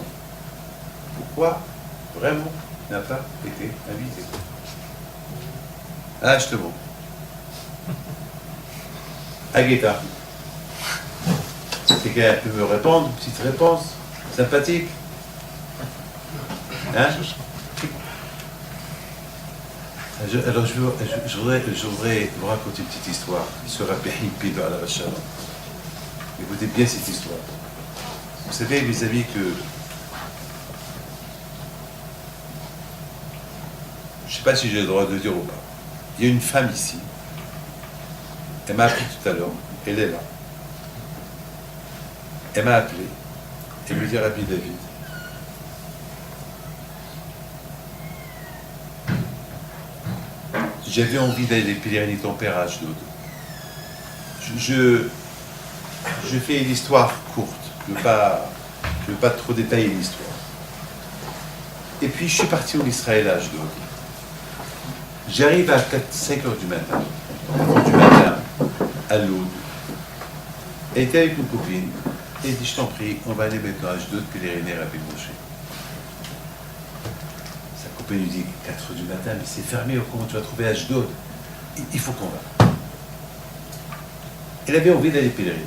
Pourquoi vraiment il n'a pas été invité? Ah, je te montre. Aguetta. Quelqu'un peut me répondre, une petite réponse sympathique. Hein? Alors je voudrais vous raconter une petite histoire sur Rabbi Pido à la Vachala. Écoutez bien cette histoire. Vous savez, mes amis, que je ne sais pas si j'ai le droit de le dire ou pas. Il y a une femme ici. Elle m'a appelé tout à l'heure. Elle est là. Elle m'a appelé. Elle me dit, Rabbi David, j'avais envie d'aller pèleriner ton père à Ashdod. Je fais une histoire courte. Je ne veux pas trop détailler l'histoire. Et puis je suis parti en Israël à Ashdod. J'arrive à 5 heures du matin. À Loud. Elle était avec une copine. Et elle dit, je t'en prie, on va aller maintenant à Ashdod pèleriner Rabbi Moshe. Sa copine lui dit, 4 heures du matin, mais c'est fermé, comment tu vas trouver Ashdod? Il faut qu'on va. Elle avait envie d'aller pèleriner.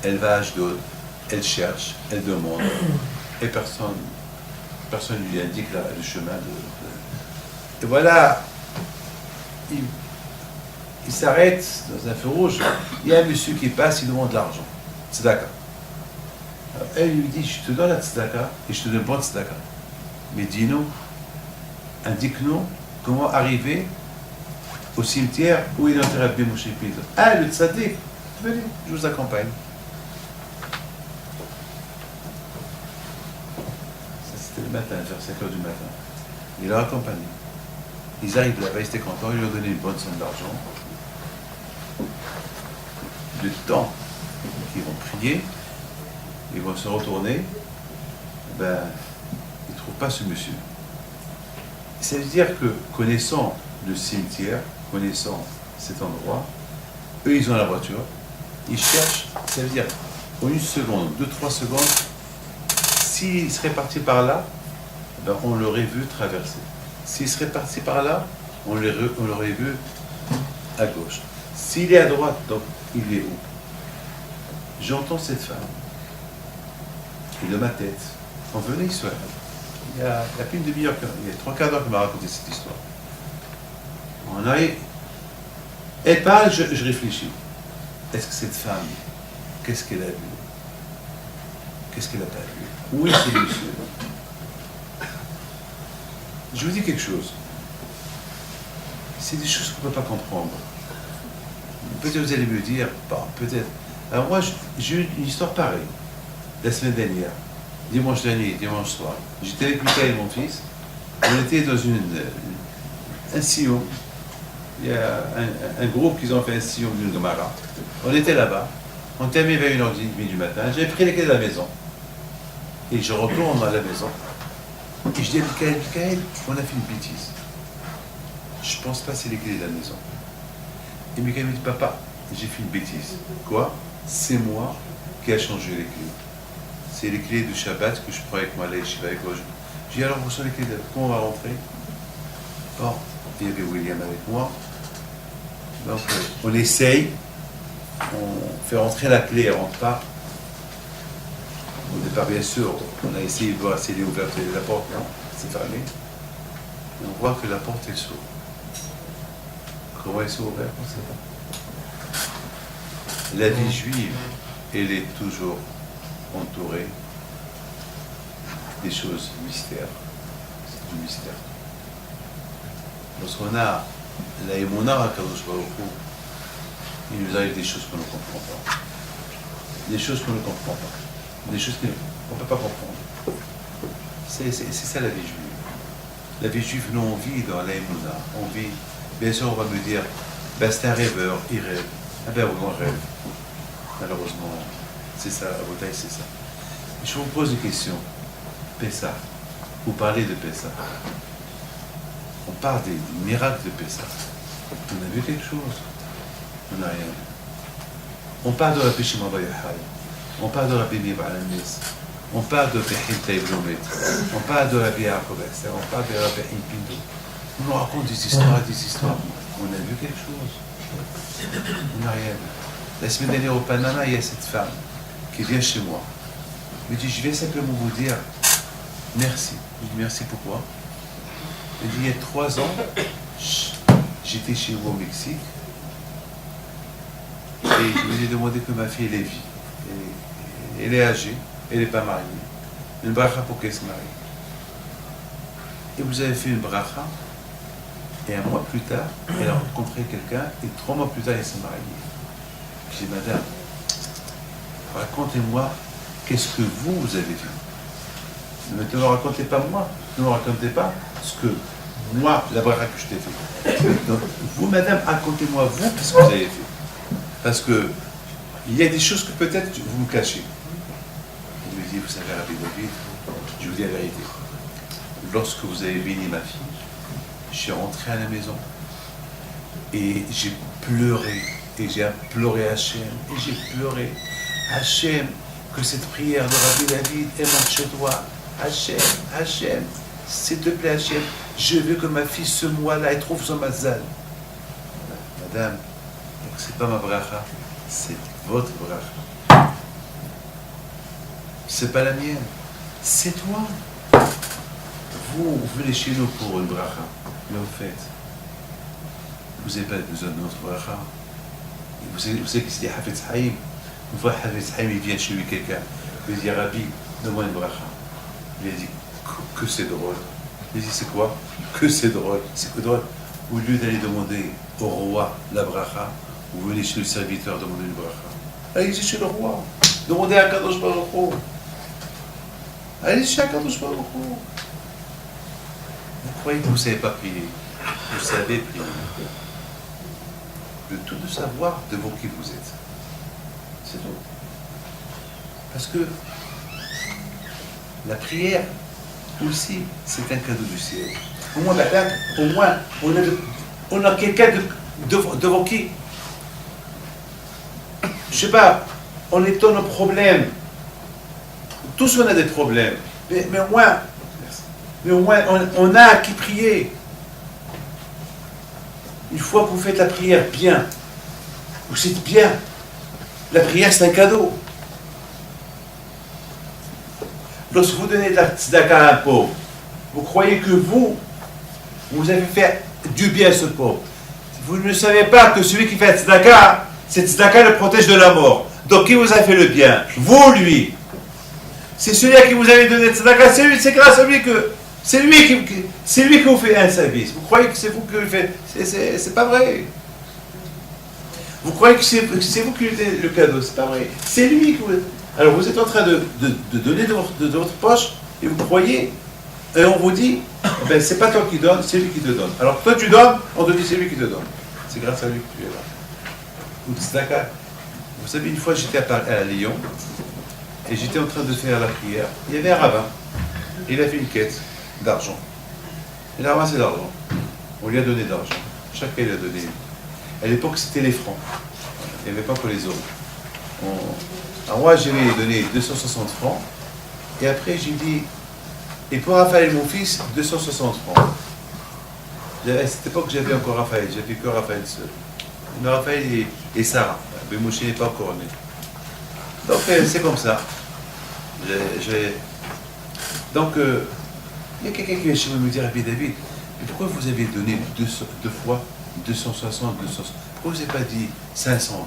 Elle va à Ashdod, elle cherche, elle demande, et personne lui indique le chemin de... Et voilà, il s'arrête dans un feu rouge, il y a un monsieur qui passe, il demande de l'argent, tzedaka. Elle lui dit, je te donne la tzedaka et je te donne pas de tzedaka. Mais dis-nous, indique-nous comment arriver au cimetière où il est enterré Rabbi Moshe Pido. Ah, le tzaddik, venez, je vous accompagne. Ça c'était le matin, vers 5 heures du matin. Il l'a accompagné. Ils arrivent là-bas, ils étaient contents, ils lui ont donné une bonne somme d'argent. Le temps qu'ils vont prier, ils vont se retourner, ils ne trouvent pas ce monsieur. Ça veut dire que, connaissant le cimetière, connaissant cet endroit, eux ils ont la voiture, ils cherchent, ça veut dire en 1 seconde, 2-3 secondes, s'ils seraient partis par là, on l'aurait vu traverser. S'il serait parti par là, on l'aurait vu à gauche. S'il est à droite, donc il est où? J'entends cette femme. Et de ma tête, on venait Israël. Il y a plus d'une demi-heure, il y a 3/4 d'heure qu'elle m'a raconté cette histoire. On arrive. Elle parle, je réfléchis. Est-ce que cette femme, qu'est-ce qu'elle a vu? Qu'est-ce qu'elle n'a pas vu? Où est ce monsieur? Je vous dis quelque chose. C'est des choses qu'on ne peut pas comprendre. Peut-être vous allez me dire, peut-être. Alors moi, j'ai eu une histoire pareille. La semaine dernière, dimanche dernier, dimanche soir. J'étais avec Michael, mon fils. On était dans un sillon. Il y a un groupe qui ont fait un sillon d'une Gemara. On était là-bas. On terminait vers 1h30 du matin. J'avais pris les clés de la maison. Et je retourne à la maison. Et je dis à Michael, on a fait une bêtise. Je ne pense pas que c'est les clés de la maison. Et Michael me dit, papa, j'ai fait une bêtise. Quoi? C'est moi qui a changé les clés. C'est les clés du Shabbat que je prends avec moi à la yeshiva avec moi. Je dis, alors, où sont les clés de... Comment on va rentrer? Bon, il y avait William avec moi. Donc, on essaye. On fait rentrer la clé, elle ne rentre pas. Au départ, bien sûr, on a essayé de voir si elle est ouverte la porte, non, c'est fermé. Et on voit que la porte est s'ouvre. Comment elle s'ouvre? On ne sait pas. La vie juive, elle est toujours entourée des choses mystères. C'est du mystère. Lorsqu'on a la émona à Kadosh Baruch Hu, il nous arrive des choses qu'on ne comprend pas. Des choses qu'on ne comprend pas. Des choses qu'on ne peut pas comprendre. C'est ça la vie juive. La vie juive, nous on vit dans l'aïmouna. On vit, bien sûr on va me dire, ben, c'est un rêveur, il rêve. Ah ben oui, on rêve. Malheureusement, c'est ça, à Botaï, c'est ça. Je vous pose une question. Pessah. Vous parlez de Pessah. On parle des miracles de Pessah. On a vu quelque chose? On n'a rien vu. On parle de Rabbi Shimon bar Yochai. On parle de Rabbi Meir Baal HaNes. On parle de Bechilta Ibn. On parle de Rabbi Yaakov Esther. On parle de Rabbi Pinto. On nous raconte des histoires. On a vu quelque chose? On n'a rien vu. La semaine dernière au Panama, il y a cette femme qui vient chez moi. Elle me dit, je viens simplement vous dire merci. Je dis, merci pourquoi? Elle dit, il y a 3 ans, j'étais chez vous au Mexique et je vous ai demandé que ma fille elle vit. Elle est âgée, elle n'est pas mariée. Une bracha pour qu'elle se marie. Et vous avez fait une bracha, et 1 mois plus tard, elle a rencontré quelqu'un, et 3 mois plus tard, elle s'est mariée. Je dis, madame, racontez-moi qu'est-ce que vous avez vu. Ne me racontez pas moi, ne me racontez pas ce que moi, la bracha que je t'ai fait. Donc, vous, madame, racontez-moi vous qu'est-ce que vous avez fait. Parce que il y a des choses que peut-être vous me cachez. Il me dit, vous savez, Rabbi David, je vous dis la vérité. Lorsque vous avez béni ma fille, je suis rentré à la maison et j'ai pleuré. Et j'ai imploré Hachem, et j'ai pleuré. Hachem, que cette prière de Rabbi David émane chez toi. Hachem, s'il te plaît Hachem, je veux que ma fille ce mois-là, elle trouve son mazal. Madame, c'est pas ma bracha, c'est votre bracha. C'est pas la mienne, c'est toi. Vous venez chez nous pour une bracha, mais au fait, vous n'avez pas besoin de notre bracha. Vous savez que c'est Hafetz Haïm. Une fois Hafetz Haïm, il vient chez lui quelqu'un. Il dit, Rabbi, donne-moi une bracha. Il a dit, que c'est drôle. Il dit, c'est quoi? Que c'est drôle. C'est que drôle. Au lieu d'aller demander au roi la bracha, vous venez chez le serviteur demander une bracha. Allez-y chez le roi. Demandez à Kadosh Baruch Hu. Allez chez Kadosh Baruch Hu. Vous croyez que vous ne savez pas prier? Vous savez prier. De tout de savoir devant qui vous êtes. C'est tout. Parce que la prière aussi, c'est un cadeau du ciel. Au moins, on a quelqu'un devant qui, je sais pas, on étonne nos problèmes. Tous on a des problèmes. Mais au moins, on a à qui prier. Une fois que vous faites la prière bien, vous êtes bien. La prière, c'est un cadeau. Lorsque vous donnez de la tzedaka à un pauvre, vous croyez que vous avez fait du bien à ce pauvre. Vous ne savez pas que celui qui fait la tzedaka, cette tzedaka le protège de la mort. Donc, qui vous a fait le bien? Vous, lui. C'est celui à qui vous avez donné la tzedaka, c'est grâce à lui que... C'est lui qui vous fait un service. Vous croyez que c'est vous qui le faites? C'est pas vrai. Vous croyez que c'est vous qui lui donnez le cadeau? C'est pas vrai. C'est lui qui vous... Alors vous êtes en train de donner de votre poche et vous croyez, et on vous dit, ben c'est pas toi qui donne, c'est lui qui te donne. Alors toi tu donnes, on te dit c'est lui qui te donne. C'est grâce à lui que tu es là. Vous savez, une fois j'étais à Lyon et j'étais en train de faire la prière. Il y avait un rabbin. Il a fait une quête d'argent. Il a ramassé d'argent. On lui a donné d'argent. Chacun il a donné. À l'époque, c'était les francs. Il n'y avait pas que les euros. Alors moi, j'ai donné 260 francs. Et après, j'ai dit, et pour Raphaël, mon fils, 260 francs. À cette époque, j'avais encore Raphaël. J'avais que Raphaël seul. Mais Raphaël et Sarah. Mais Moshe n'est pas encore né. Donc, c'est comme ça. Donc, il y a quelqu'un qui vient chez moi me dire, Rabbi David, mais pourquoi vous avez donné deux fois 260, 260? Pourquoi vous n'avez pas dit 520?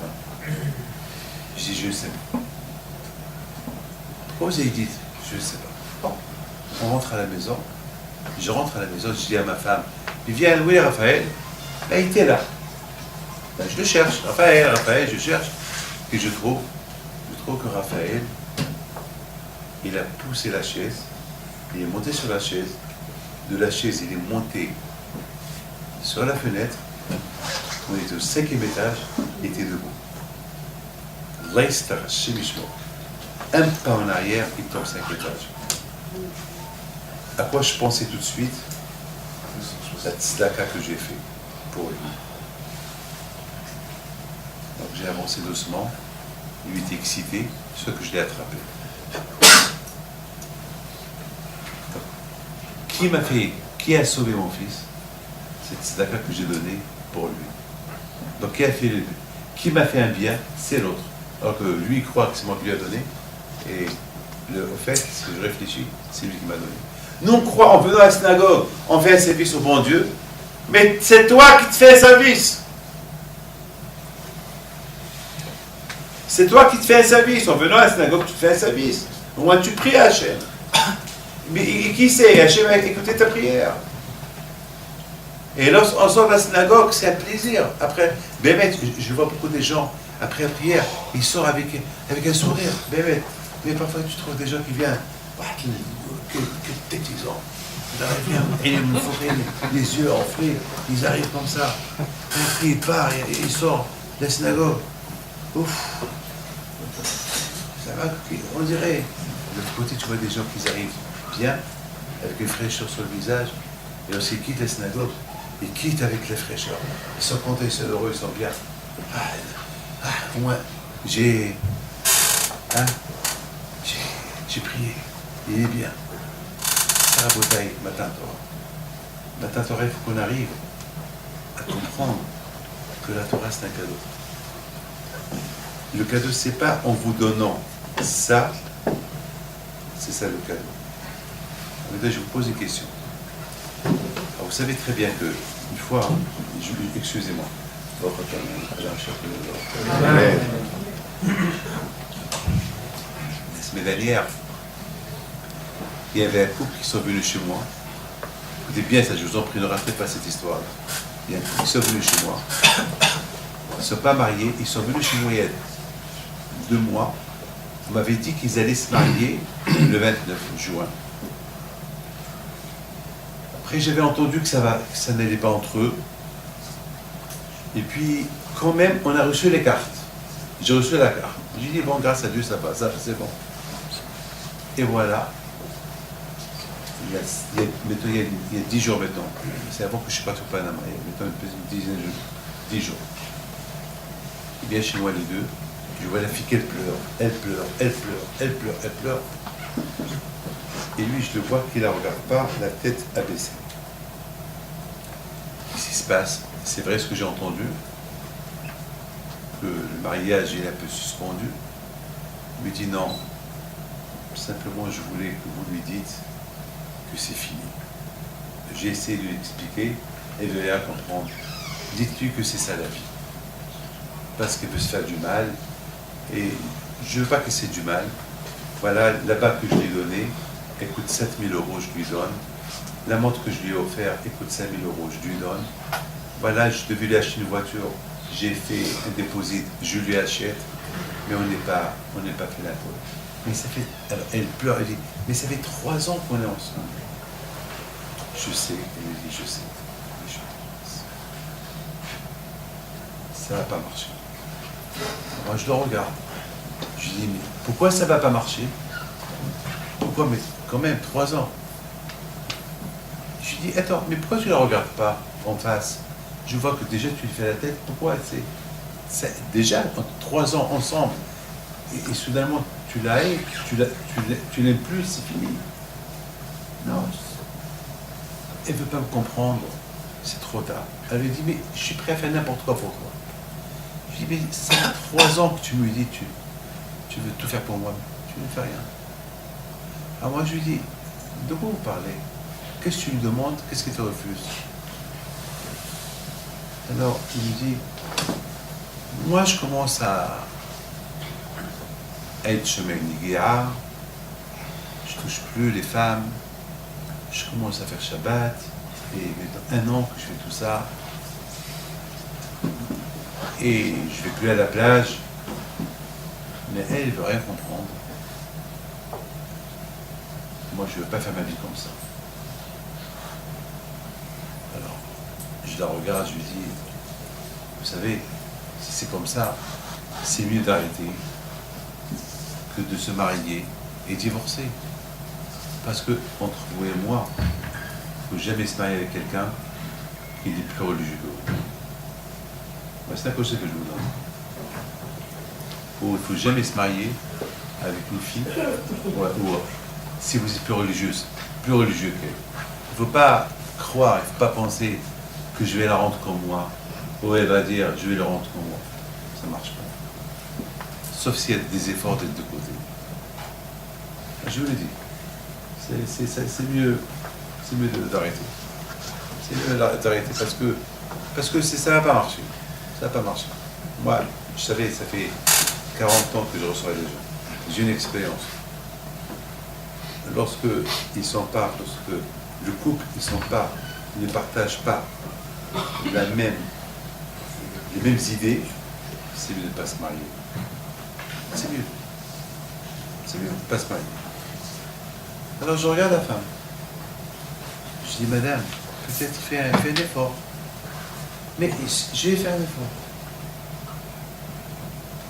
Je dis, je ne sais pas. Pourquoi vous avez dit, je ne sais pas? Bon, on rentre à la maison. Je rentre à la maison, je dis à ma femme, il vient, où est Raphaël? Ben, il était là. Ben, je le cherche. Raphaël, je cherche. Et je trouve que Raphaël, il a poussé la chaise Il est monté sur la chaise. De la chaise, il est monté sur la fenêtre. On était au 5e étage. Il était debout. Leicester, chez Michmo. Un pas en arrière, il tombe 5 étages. À quoi je pensais tout de suite? La tzedaka que j'ai fait pour lui. Donc j'ai avancé doucement. Il était excité, ce que je l'ai attrapé. Donc, qui a sauvé mon fils? C'est tzedaka que j'ai donné pour lui. Donc qui m'a fait un bien? C'est l'autre. Alors que lui il croit que c'est moi qui lui ai donné. Et au fait, si je réfléchis, c'est lui qui m'a donné. Nous on croit, en venant à la synagogue, on fait un service au bon Dieu, mais c'est toi qui te fais un service. C'est toi qui te fais un service. En venant à la synagogue, tu te fais un service. Au moins tu pries à Hachem. Mais qui sait? Hachem a écouté ta prière. Et lorsqu'on sort de la synagogue, c'est un plaisir. Après, Bémet, je vois beaucoup de gens, après la prière, ils sortent avec un sourire. Bémet. Mais parfois tu trouves des gens qui viennent. Quel tête ils ont. Ils me font les yeux enflés. Ils arrivent comme ça. Après ils partent, ils sortent de la synagogue. Ouf. Ça va, on dirait. De l'autre côté, tu vois des gens qui arrivent bien, avec une fraîcheur sur le visage, et lorsqu'ils quittent la synagogue, ils quittent avec la fraîcheur. Ils sont contents, ils sont heureux, ils sont bien. Au moins, j'ai prié, il est bien. Rabotaï, matin Torah. Matin Torah, il faut qu'on arrive à comprendre que la Torah c'est un cadeau. Le cadeau, c'est pas en vous donnant ça, c'est ça le cadeau. Je vous pose une question. Alors, vous savez très bien que, une fois, excusez-moi. La semaine dernière, il y avait un couple qui sont venus chez moi. Écoutez bien ça, je vous en prie, ne ratez pas cette histoire-là. Il y a un couple qui sont venus chez moi. Ils ne sont pas mariés, ils sont venus chez moi il y a 2 mois. On m'avait dit qu'ils allaient se marier le 29 juin. Après, j'avais entendu que ça n'allait pas entre eux. Et puis, quand même, on a reçu les cartes. J'ai reçu la carte. J'ai dit, bon, grâce à Dieu, ça va, ça, c'est bon. Et voilà. Il y a 10 jours maintenant. C'est avant que je ne suis pas tout Panama. Il y a une dizaine de jours. 10 jours. Il vient chez moi les deux. Je vois la fille qu'elle pleure. Elle pleure, elle pleure, elle pleure, elle pleure. Et lui, je le vois qu'il ne la regarde pas, la tête abaissée. Qu'est-ce qui se passe? C'est vrai ce que j'ai entendu, que le mariage est un peu suspendu. Il me dit non, simplement je voulais que vous lui dites que c'est fini. J'ai essayé de lui expliquer et de la comprendre. Dites-lui que c'est ça la vie. Parce qu'elle peut se faire du mal. Et je ne veux pas que c'est du mal. Voilà, la bague que je lui ai donnée, elle coûte 7 000 €, je lui donne. La montre que je lui ai offerte, elle coûte 5 000 €, je lui donne. Voilà, je devais lui acheter une voiture. J'ai fait un dépôt, je lui achète. Mais on n'est pas fait la peau. Mais ça fait. Alors, elle pleure, elle dit, mais ça fait 3 ans qu'on est ensemble. Je sais, elle me dit, je sais. Ça ne va pas marcher. Moi, je le regarde. Je lui dis, mais pourquoi ça ne va pas marcher? Pourquoi? Mais quand même, 3 ans. Je lui dis, attends, mais pourquoi tu ne la regardes pas en face? Je vois que déjà tu lui fais la tête. Pourquoi? C'est déjà 3 ans ensemble. Et soudainement, tu la hais, tu l'aimes plus, c'est fini. Non. Elle ne veut pas me comprendre. C'est trop tard. Elle lui dit, mais je suis prêt à faire n'importe quoi pour toi. Je lui dis, mais ça fait 3 ans que tu me dis, tu veux tout faire pour moi. Tu ne fais rien. Alors moi, je lui dis, de quoi vous parlez? Qu'est-ce que tu lui demandes? Qu'est-ce qu'il te refuse? Alors, il me dit, moi, je commence à être chemin Niguéa, je touche plus les femmes, je commence à faire Shabbat, et maintenant 1 an que je fais tout ça, et je vais plus à la plage, mais elle ne veut rien comprendre. moi je ne veux pas faire ma vie comme ça. Alors, je la regarde, je lui dis, vous savez, si c'est comme ça, c'est mieux d'arrêter que de se marier et divorcer. Parce que, entre vous et moi, il ne faut jamais se marier avec quelqu'un qui est plus religieux que vous. C'est un conseil que je vous donne. Il ne faut jamais se marier avec une fille, ou si vous êtes plus religieux qu'elle. Il ne faut pas croire, il ne faut pas penser que je vais la rendre comme moi, ou elle va dire je vais la rendre comme moi. Ça ne marche pas. Sauf s'il y a des efforts des deux côtés. Je vous le dis, c'est mieux d'arrêter. C'est mieux d'arrêter parce que ça ne va pas marcher. Ça va pas marcher. Moi, je savais, ça fait 40 ans que je reçois les gens. J'ai une expérience. Lorsque ils sont pas, lorsque le couple ne partage pas les mêmes idées, c'est mieux de ne pas se marier. C'est mieux. C'est mieux de ne pas se marier. Alors je regarde la femme. Je dis, madame, peut-être fais un effort. Mais je vais faire un effort.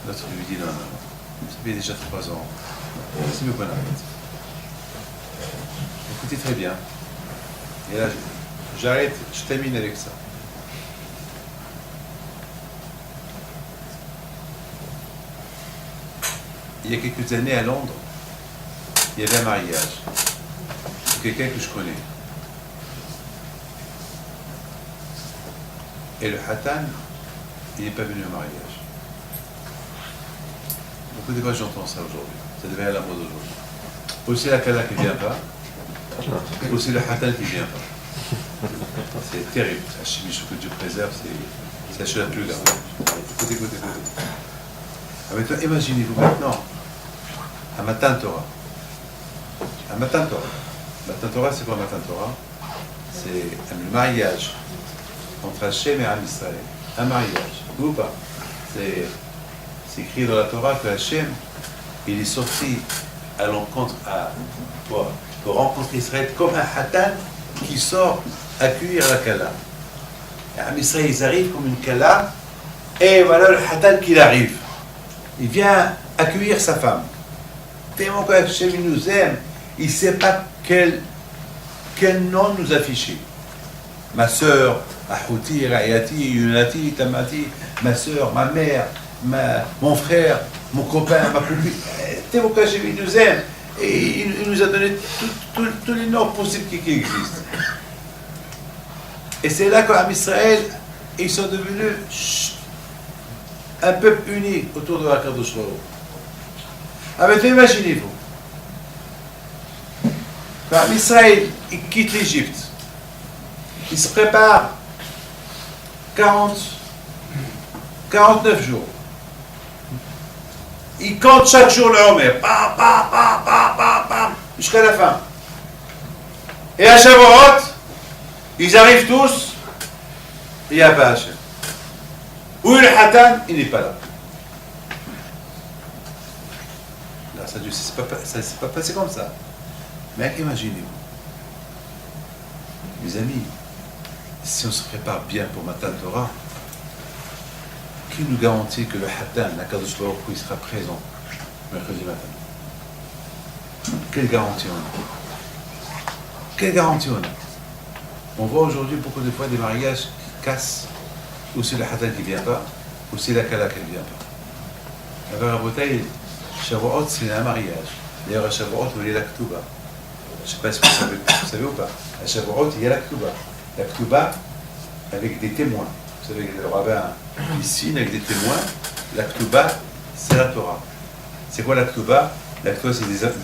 L'autre lui dit, non, ça fait déjà 3 ans. C'est mieux qu'on arrête. Écoutez très bien. Et là, j'arrête, je termine avec ça. Il y a quelques années à Londres, il y avait un mariage. C'est quelqu'un que je connais. Et le Hatan, il n'est pas venu au mariage. Beaucoup de fois j'entends ça aujourd'hui. Ça devient à la mode aujourd'hui. Aussi la Kala qui ne vient pas, aussi le Hatan qui ne vient pas. C'est terrible. La chimie, que Dieu préserve, c'est la chose la plus grave. Écoutez. Maintenant, imaginez-vous maintenant à Matan Torah. À Matan Torah. Matan Torah, c'est quoi Matan Torah? C'est le mariage entre Hachem et Am Israël. Un mariage. Ou pas? C'est écrit dans la Torah que Hachem, il est sorti à l'encontre, pour rencontrer Israël comme un Hatan qui sort accueillir la Kala. Et Am Israël, ils arrivent comme une Kala, et voilà le Hatan qui arrive. Il vient accueillir sa femme. Tellement que Hachem nous aime, il ne sait pas quel nom nous afficher. Ma sœur, Ahouti, Rayati, Yunati, Tamati, ma sœur, ma mère, mon frère, mon copain, ma copine. Tellement que Hachem nous aime, et il nous a donné tous les noms possibles qui existent. Et c'est là qu'en Israël, ils sont devenus un peuple uni autour de Akadosh Baruch Hu. Ah mais imaginez-vous, quand Israël il quitte l'Égypte, il se prépare 49 jours. Il compte chaque jour le Homer, jusqu'à la fin. Et à Shavuot, ils arrivent tous, il n'y a pas Hachem. Où est le Hatan? Il n'est pas là. Là, ça ne s'est pas passé comme ça. Mais imaginez-vous, mes amis, si on se prépare bien pour Matan Torah, qui nous garantit que le Hatan, la Kadosh Baruch Hu, il sera présent mercredi matin? Quelle garantie on a? Quelle garantie on a? On voit aujourd'hui beaucoup de fois des mariages qui cassent, ou c'est le Hatan qui ne vient pas, ou c'est la Kala qui ne vient pas. Alors à Botaï, Shavuot, c'est un mariage. D'ailleurs, à Shavuot, il y a la Ktuba. Je ne sais pas si vous savez ou pas. À Shavuot, il y a la Ktuba. La Ktuba avec des témoins. Vous savez, le rabbin, il signe avec des témoins. La Ktuba, c'est la Torah. C'est quoi la Ktuba? La Ktuba,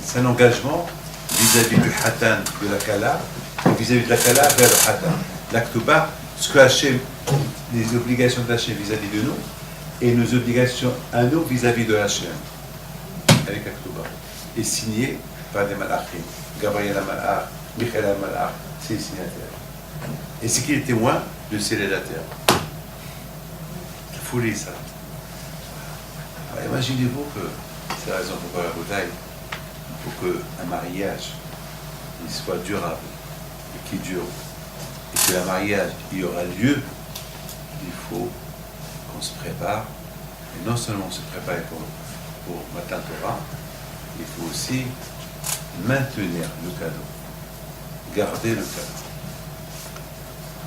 c'est un engagement vis-à-vis du Hatan, de la Kala, et vis-à-vis de la Kala vers le Hatan. La Ktuba, ce que Hachem, les obligations d'Hachem vis-à-vis de nous, et nos obligations à nous vis-à-vis de Hachem, avec la Ktuba, est signé par des malachim. Gabriel Malach, Michael Malach, c'est les signataires. Et c'est qui est témoin de ciel et la terre. Folie ça. Alors, imaginez-vous que c'est la raison pourquoi la bouteille, pour qu'un mariage il soit durable, et qui dure, et que le mariage y aura lieu, il faut qu'on se prépare, et non seulement se préparer pour Matan Torah, il faut aussi maintenir le cadeau, garder le cadeau.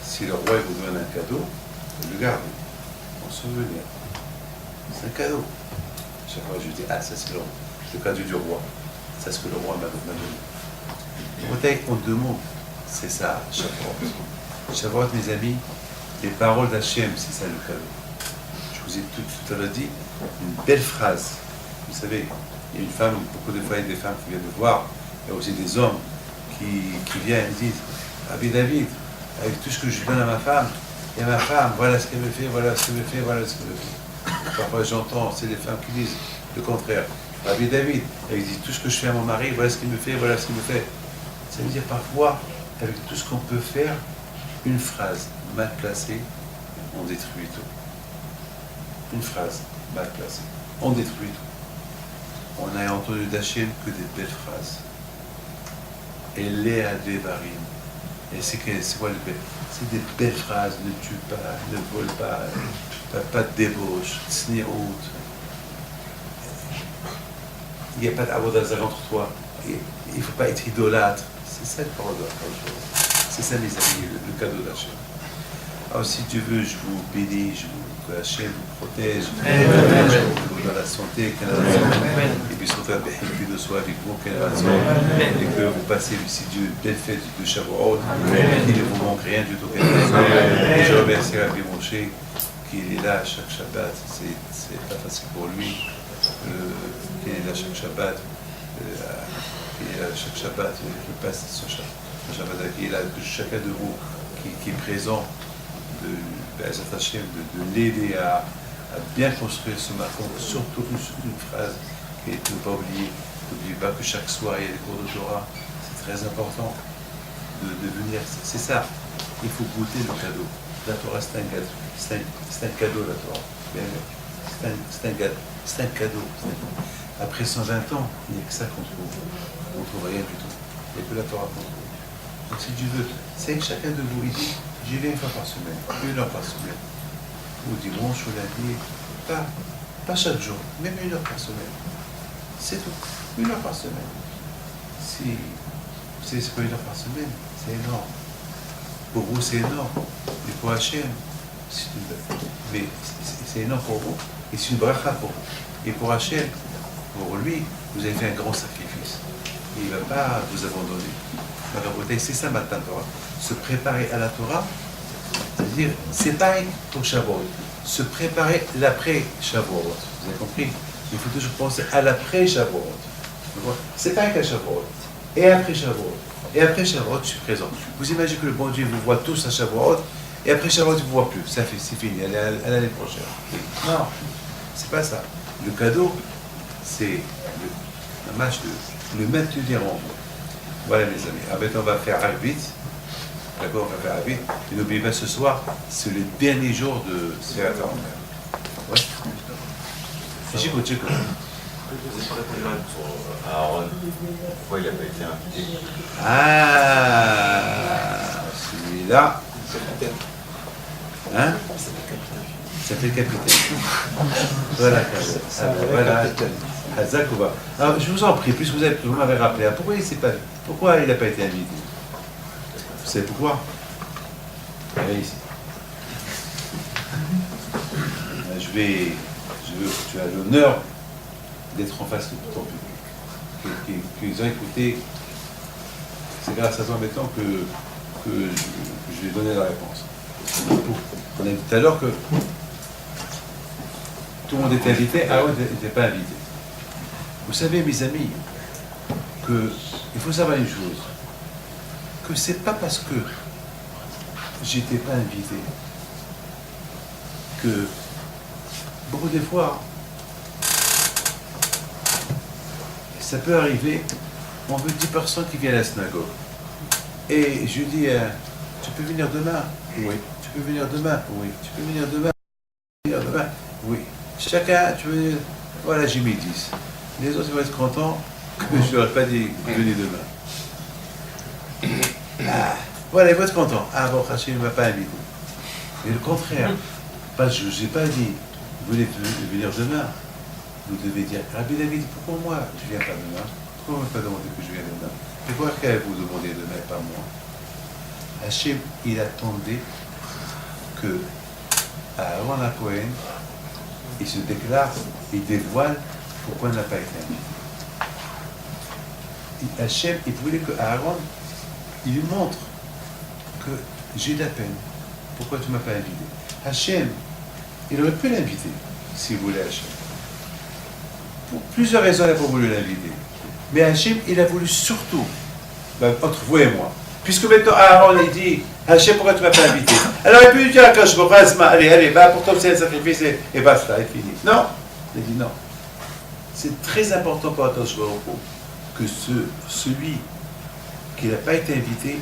Si le roi vous donne un cadeau, le garder, en souvenir. C'est un cadeau. Chaque fois je dis, ah ça c'est le cadeau du roi, c'est ce que le roi m'a donné. On demande, c'est ça, Shavuot. Shavuot, mes amis, les paroles d'Hachem, c'est ça le cadeau. Je vous ai tout à l'heure dit une belle phrase. Vous savez, il y a une femme, beaucoup de fois il y a des femmes qui viennent me voir, il y a aussi des hommes qui viennent et disent, Rabbi David, avec tout ce que je donne à ma femme, et ma femme, voilà ce qu'elle me fait, voilà ce qu'elle me fait, voilà ce qu'elle me fait. Parfois j'entends, c'est des femmes qui disent le contraire. Rabbi David, elle dit tout ce que je fais à mon mari, voilà ce qu'il me fait, voilà ce qu'il me fait. Ça veut dire parfois, avec tout ce qu'on peut faire, une phrase mal placée, on détruit tout. Une phrase mal placée, on détruit tout. On n'a entendu d'Hachem que des belles phrases. Et Léa Devarim. Et c'est quoi le bel? C'est des belles phrases, ne tue pas, ne vole pas de débauche, tsniout. Il n'y a pas d'abodazar entre toi. Il ne faut pas être idolâtre. C'est ça le parole de la parole. C'est ça, mes amis, le cadeau d'Hachem. Alors, si Dieu veut, je vous bénis, que Hachem vous protège, vous donne la santé, et puis surtout, que de soit avec vous, et que vous passez, si Dieu, une belle fête de Shavuot, qu'il ne vous manque rien du tout. Et je remercie Rabbi Moshe, qu'il est là chaque Shabbat, c'est pas facile pour lui, qu'il est là chaque Shabbat, qu'il passe son Shabbat, qu'il est là, que chacun de vous qui est présent, de l'aider à bien construire ce matin, surtout une phrase qu'il ne faut pas oublier. N'oubliez pas que chaque soir il y a des cours de Torah, c'est très important de venir, c'est ça, il faut goûter le cadeau. La Torah c'est un cadeau, c'est un cadeau la Torah, c'est un cadeau. Après 120 ans, il n'y a que ça qu'on trouve, on ne trouve rien du tout, il n'y a que la Torah qu'on trouve. Donc si Dieu veut, c'est que chacun de vous, il dit, j'y vais une fois par semaine, 1 heure par semaine, ou dimanche ou lundi, pas chaque jour, même 1 heure par semaine. C'est tout, 1 heure par semaine. Si c'est pas 1 heure par semaine, c'est énorme. Pour vous, c'est énorme. Et pour Hachem, c'est énorme pour vous. Et c'est une bracha pour vous. Et pour Hachem, pour lui, vous avez fait un grand sacrifice. Et il ne va pas vous abandonner. C'est ça maintenant, Torah. Se préparer à la Torah, c'est-à-dire, c'est pareil pour Shavuot. Se préparer l'après-Shavuot. Vous avez compris? Il faut toujours penser à l'après-Shavuot. C'est pareil qu'à Shavuot. Et après Shavuot. Et après Shavuot, je suis présent. Vous imaginez que le bon Dieu vous voit tous à Shavuot, et après Shavuot, il ne vous voit plus. Ça fait, c'est fini, à l'année prochaine. Non, c'est pas ça. Le cadeau, c'est le match de le maintenir en vous. Voilà, mes amis. Ah, maintenant, on va faire Arvit. D'accord, on va faire Arvit. Et n'oubliez pas, ce soir, c'est le dernier jour de Sfirat HaOmer. Ouais. J'écoute. Vous n'avez pas répondu à Aaron. Pourquoi il n'a pas été invité? Ah, celui-là. Hein? Ça fait le capitaine. Voilà, voilà. Hazakova. Alors, je vous en prie, puisque vous m'avez rappelé, pourquoi il n'a pas été invité? Vous savez pourquoi? Allez ici. Tu as l'honneur d'être en face de ton public. Qu'ils ont écouté. C'est grâce à toi maintenant que je vais donner la réponse. On a dit tout à l'heure que tout le monde était invité, Aaron n'était pas invité. Vous savez, mes amis, il faut savoir une chose, que c'est pas parce que j'étais pas invité que beaucoup de fois, ça peut arriver, on veut 10 personnes qui viennent à la synagogue. Et je dis, tu peux venir demain? Oui. Tu peux venir demain? Oui. Tu peux venir demain? Oui. Chacun, tu veux... Voilà, j'ai mis 10. Les autres vont être contents que je ne leur ai pas dit venez demain. Voilà, il va être content. Ah bon, Hachem ne m'a pas invité. Mais le contraire, je ne vous ai pas dit, vous voulez venir demain. Vous devez dire, Rabbi David, pourquoi moi je ne viens pas demain? Pourquoi vous ne m'avez pas demandé que je vienne demain? Pourquoi qu'allez-vous demander demain et pas moi? Hachem, il attendait que Aaron à Cohen, il se déclare, il dévoile pourquoi il n'a pas été invité. Hachem, il voulait que Aaron, il lui montre que j'ai de la peine. Pourquoi tu ne m'as pas invité? Hachem, il aurait pu l'inviter, s'il voulait Hachem. Pour plusieurs raisons, il n'a pas voulu l'inviter. Mais Hachem, il a voulu surtout, entre vous et moi, puisque maintenant Aaron, il dit, Hachem, pourquoi tu ne m'as pas invité? Alors il peut lui dire à Kadosh Baruch Hu, allez, va pour toi, c'est un sacrifice, et basta, et fini. Non, il dit non. C'est très important pour Kadosh Baruch Hu que celui qui n'a pas été invité,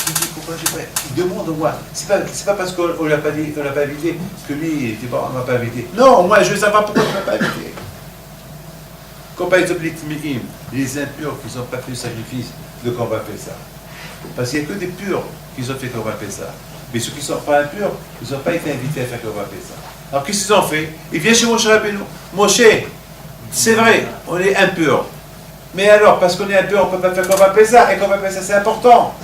il dit pourquoi j'ai pas. Il demande au moins. C'est pas parce qu'on ne l'a pas dit, on l'a pas invité que lui, il dit bon, on ne m'a pas invité. Non, moi je veux savoir pourquoi tu ne m'as pas invité. Comme par exemple les impurs qui n'ont pas fait le sacrifice de combat Pessah. Parce qu'il n'y a que des purs qui ont fait combat Pessah. Mais ceux qui ne sont pas impurs, ils n'ont pas été invités à faire combat Pessah. Alors qu'est-ce qu'ils ont fait? Ils viennent chez Moshe Rabbeinu. Moshe, c'est vrai, on est impurs. Mais alors, parce qu'on est impur, on ne peut pas faire combat Pessah. Et combat Pessah, c'est important.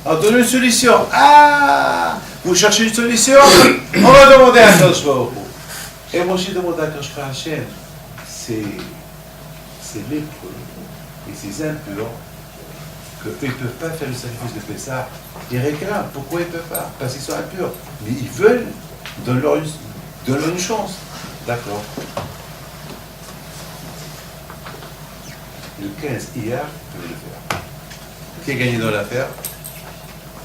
Alors, donne une solution. Ah, vous cherchez une solution? On va demander à Kadosh Baruch Hu. Et Moshe demande à Kadosh Baruch Hu, c'est lépreux et ces impurs qu'ils ne peuvent pas faire le sacrifice de Pessah. Ils réclament. Pourquoi ils ne peuvent pas? Parce qu'ils sont impurs. Mais ils veulent, donne-leur une chance. D'accord. Le 15 hier, je vais le faire. Qui a gagné dans l'affaire?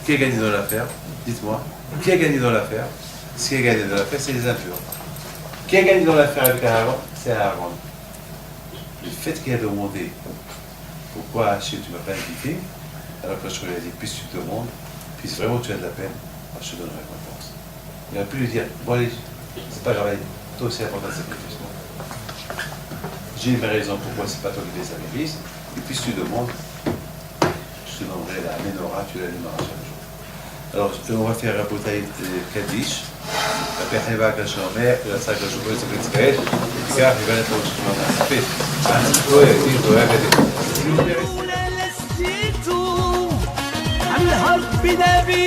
Qui a gagné dans l'affaire? Dites-moi. Qui a gagné dans l'affaire? Ce qui a gagné dans l'affaire, c'est les impurs. Qui a gagné dans l'affaire avec Aaron? C'est Aaron. Le fait qu'il a demandé pourquoi Hachem tu ne m'as pas invité, alors que je lui ai dit, puisque tu demandes, puisque vraiment tu as de la peine, alors je te donne la récompense. Il aurait pu lui dire, bon allez, c'est pas grave, toi aussi apporte un sacrifice. J'ai mes raisons pourquoi c'est pas toi qui fais le sacrifice, et puis si tu demandes, je te demanderai la menorah, tu la démarras chaque jour. Alors on va faire un bouteille de Kaddish, après on va cacher en mer, la sac de chocolat, c'est Israël, et car il va être au chocolat. Ça fait, toi et puis toi, الحرب نبي